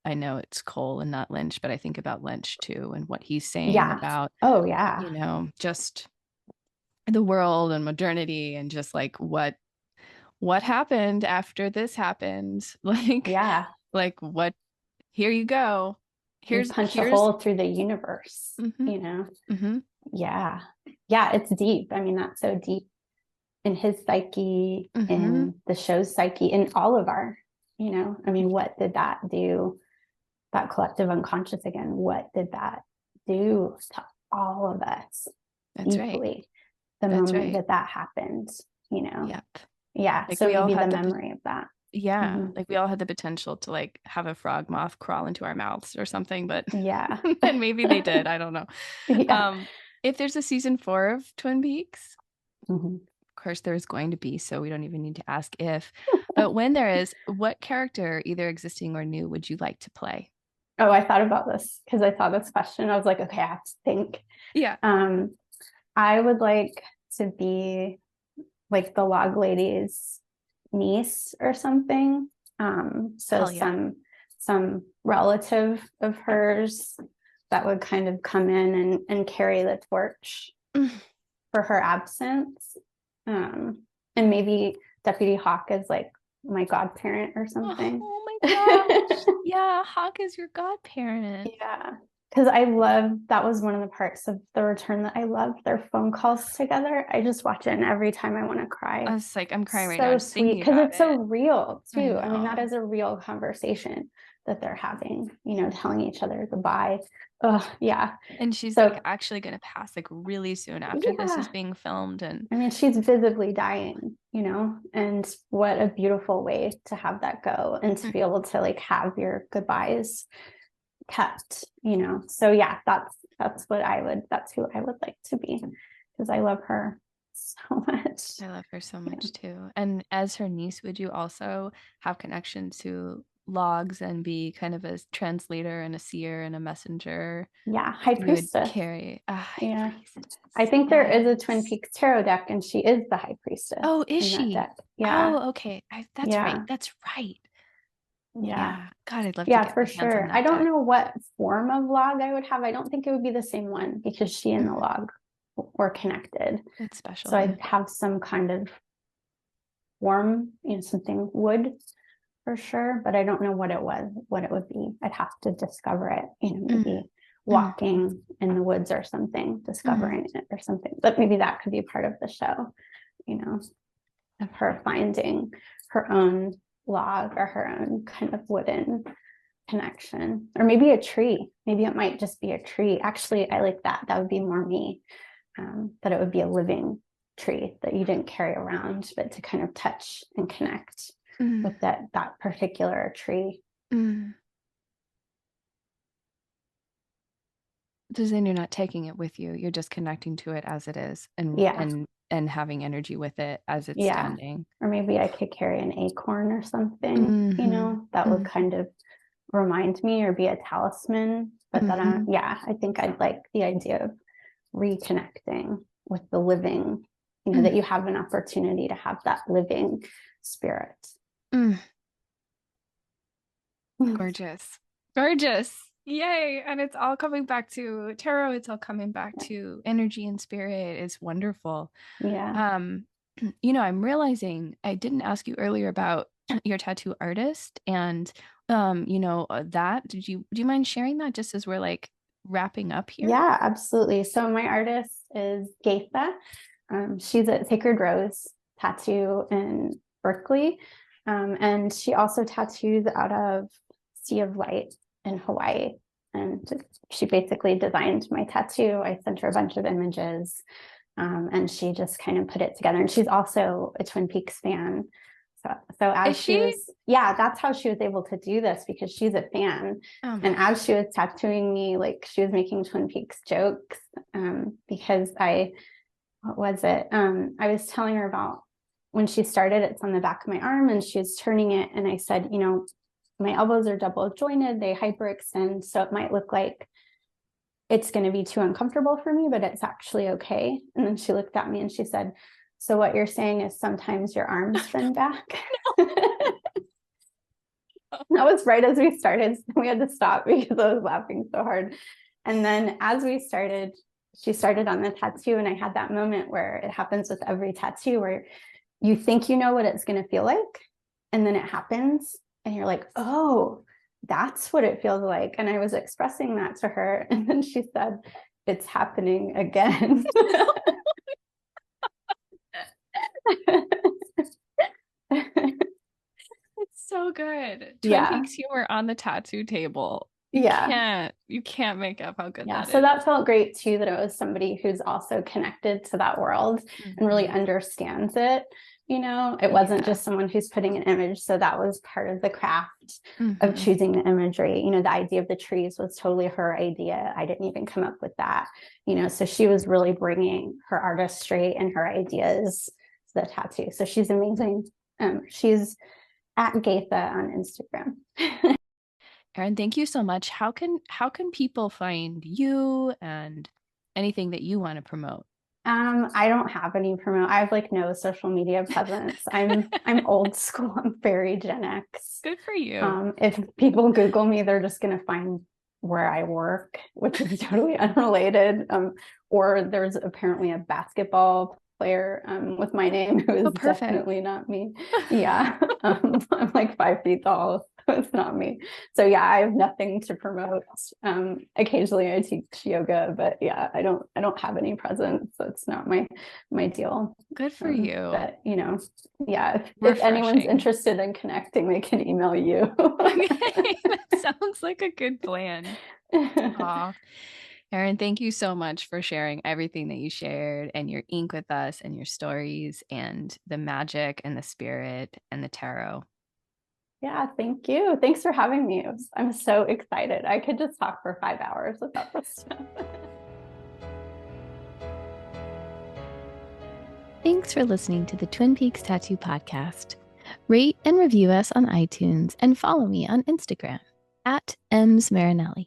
Speaker 1: I know it's Cole and not Lynch, but I think about Lynch too and what he's saying
Speaker 2: Yeah.
Speaker 1: about,
Speaker 2: Oh, yeah.
Speaker 1: just the world and modernity and just like what happened after this happened.
Speaker 2: Yeah.
Speaker 1: Like what, here you go.
Speaker 2: You
Speaker 1: Here's
Speaker 2: punch a
Speaker 1: here's
Speaker 2: hole through the universe,
Speaker 1: mm-hmm,
Speaker 2: you know?
Speaker 1: mm-hmm,
Speaker 2: Yeah. Yeah, it's deep. I mean, that's so deep in his psyche,
Speaker 1: mm-hmm.
Speaker 2: in the show's psyche, in all of our, I mean, what did that do? That collective unconscious again, what did that do to all of us
Speaker 1: That's right.
Speaker 2: deeply the
Speaker 1: That's
Speaker 2: moment
Speaker 1: right.
Speaker 2: that happened, you know?
Speaker 1: Yep.
Speaker 2: Yeah.
Speaker 1: Like
Speaker 2: So
Speaker 1: we all
Speaker 2: maybe the
Speaker 1: had
Speaker 2: memory of that.
Speaker 1: yeah,
Speaker 2: Mhm.
Speaker 1: like we all had the potential to like have a frog moth crawl into our mouths or something, but
Speaker 2: Yeah.
Speaker 1: and maybe they did. I don't know.
Speaker 2: Yeah.
Speaker 1: Um, if there's a season 4 of Twin Peaks,
Speaker 2: Mhm.
Speaker 1: of course there's going to be, so we don't even need to ask if. But when there is, what character, either existing or new, would you like to play?
Speaker 2: Oh, I thought about this because I saw this question. I was like, okay, I have to think.
Speaker 1: Yeah.
Speaker 2: Um, I would like to be like the log lady's niece or something. So
Speaker 1: Hell yeah.
Speaker 2: some relative of hers that would kind of come in and carry the torch for her absence. And maybe Deputy Hawk is like my godparent or something.
Speaker 1: Oh my gosh. Yeah, Hawk is your godparent.
Speaker 2: Yeah. Because I love that was one of the parts of the return that I loved their phone calls together. I just watch it and every time I want to
Speaker 1: I
Speaker 2: cry.
Speaker 1: was like, I'm crying right now
Speaker 2: So
Speaker 1: just
Speaker 2: sweet
Speaker 1: thinking
Speaker 2: because
Speaker 1: about
Speaker 2: it's so
Speaker 1: it.
Speaker 2: real
Speaker 1: I
Speaker 2: too. I mean, that
Speaker 1: know.
Speaker 2: is a real conversation that they're having, telling each other goodbye. Oh, yeah.
Speaker 1: And she's like
Speaker 2: So,
Speaker 1: actually going to pass like really soon after this is
Speaker 2: yeah.
Speaker 1: being filmed. And
Speaker 2: I mean, she's visibly dying, and what a beautiful way to have that go and to be able to like have your goodbyes kept. So yeah, that's who I would like to be because I love her so much.
Speaker 1: I love her so
Speaker 2: Yeah.
Speaker 1: much too. And as her niece, would you also have connection to logs and be kind of a translator and a seer and a messenger?
Speaker 2: Yeah, High
Speaker 1: You would
Speaker 2: Priestess.
Speaker 1: carry a high
Speaker 2: Yeah.
Speaker 1: priestess.
Speaker 2: I think there is a Twin
Speaker 1: Yes.
Speaker 2: Peaks tarot deck and she is the High Priestess
Speaker 1: Oh, is
Speaker 2: in that
Speaker 1: she?
Speaker 2: deck. Yeah.
Speaker 1: Oh, okay. That's right.
Speaker 2: Yeah.
Speaker 1: That's right.
Speaker 2: Yeah.
Speaker 1: Yeah. God, I'd love to
Speaker 2: Yeah,
Speaker 1: get
Speaker 2: for
Speaker 1: my hands on
Speaker 2: sure. I
Speaker 1: that
Speaker 2: don't
Speaker 1: deck.
Speaker 2: know what form of log I would have. I don't think it would be the same one because she and the
Speaker 1: Mhm.
Speaker 2: log were connected.
Speaker 1: It's special
Speaker 2: So I'd
Speaker 1: then.
Speaker 2: have some kind of form, something wood for sure, but I don't know what it would be. I'd have to discover it,
Speaker 1: Mm,
Speaker 2: maybe
Speaker 1: mm,
Speaker 2: walking in the woods or something,
Speaker 1: mm,
Speaker 2: discovering it or something. But maybe that could be part of the show, of her finding her own log or her own kind of wooden connection. Or maybe a tree. Maybe it might just be a tree. Actually, I like that. That would be more me. That it would be a living tree that you didn't carry around, but to kind of touch and connect
Speaker 1: mm,
Speaker 2: with that particular tree.
Speaker 1: mm. Because then you're not taking it with you. You're just connecting to it as it is and
Speaker 2: Yeah.
Speaker 1: and having energy with it as it's
Speaker 2: Yeah.
Speaker 1: standing.
Speaker 2: Or maybe I could carry an acorn or something,
Speaker 1: Mm-hmm.
Speaker 2: that would
Speaker 1: Mm-hmm.
Speaker 2: kind of remind me or be a talisman. But then
Speaker 1: Mm-hmm.
Speaker 2: I think I'd like the idea of reconnecting with the living,
Speaker 1: Mm,
Speaker 2: that you have an opportunity to have that living spirit.
Speaker 1: mm. Gorgeous. Gorgeous. Yay. And it's all coming back to tarot. It's all coming back to energy and spirit. It's wonderful.
Speaker 2: Yeah.
Speaker 1: Um, I'm realizing I didn't ask you earlier about your tattoo artist and that. Do you mind sharing that just as we're like wrapping up here?
Speaker 2: Yeah, absolutely. So my artist is Gaitha. She's at Sacred Rose Tattoo in Berkeley. And she also tattoos out of Sea of Light in Hawaii. And she basically designed my tattoo. I sent her a bunch of images, and she just kind of put it together. And she's also a Twin Peaks fan. So
Speaker 1: Is
Speaker 2: as she
Speaker 1: she?
Speaker 2: was, yeah, that's how she was able to do this, because she's a fan.
Speaker 1: Oh my
Speaker 2: And
Speaker 1: God.
Speaker 2: as she was tattooing me, like she was making Twin Peaks jokes, because what was it? I was telling her about when she started, it's on the back of my arm and she was turning it. And I said, my elbows are double jointed, they hyperextend. So it might look like it's going to be too uncomfortable for me, but it's actually okay. And then she looked at me and she said, so what you're saying is sometimes your arms bend back? That was right as we started. So we had to stop because I was laughing so hard. And then as she started on the tattoo, and I had that moment where it happens with every tattoo where you think you know what it's going to feel like, and then it happens and you're like, oh, that's what it feels like. And I was expressing that to her, and then she said, it's happening again.
Speaker 1: It's so good. Twin
Speaker 2: Yeah.
Speaker 1: Peaks humor on the tattoo table.
Speaker 2: Yeah.
Speaker 1: You can't make up how good
Speaker 2: Yeah.
Speaker 1: that
Speaker 2: So
Speaker 1: is.
Speaker 2: that felt great too, that it was somebody who's also connected to that world and really understands it. It wasn't just someone who's putting an image. So that was part of the craft of choosing the imagery. The idea of the trees was totally her idea. I didn't even come up with that. So she was really bringing her artistry and her ideas to the tattoo. So she's amazing. She's at Gaitha on Instagram.
Speaker 1: Erin, thank you so much. How can people find you and anything that you want to promote?
Speaker 2: I don't have any promote. I have like no social media presence. I'm old school. I'm very Gen X.
Speaker 1: Good for you.
Speaker 2: If people Google me, they're just gonna find where I work, which is totally unrelated. Or there's apparently a basketball player with my name who
Speaker 1: Oh,
Speaker 2: is
Speaker 1: perfect.
Speaker 2: definitely not me. Yeah. I'm like 5 feet tall, so it's not me. So yeah, I have nothing to promote. Occasionally I teach yoga, but yeah, I don't have any presence. That's not my deal.
Speaker 1: Good for you.
Speaker 2: But yeah, if anyone's
Speaker 1: Refreshing.
Speaker 2: interested in connecting, they can email you.
Speaker 1: Okay, that sounds like a good plan. Aw. Erin, thank you so much for sharing everything that you shared and your ink with us and your stories and the magic and the spirit and the tarot.
Speaker 2: Yeah, thank you. Thanks for having me. I'm so excited. I could just talk for 5 hours about this stuff.
Speaker 1: Thanks for listening to the Twin Peaks Tattoo Podcast. Rate and review us on iTunes and follow me on Instagram at @emsmarinelli.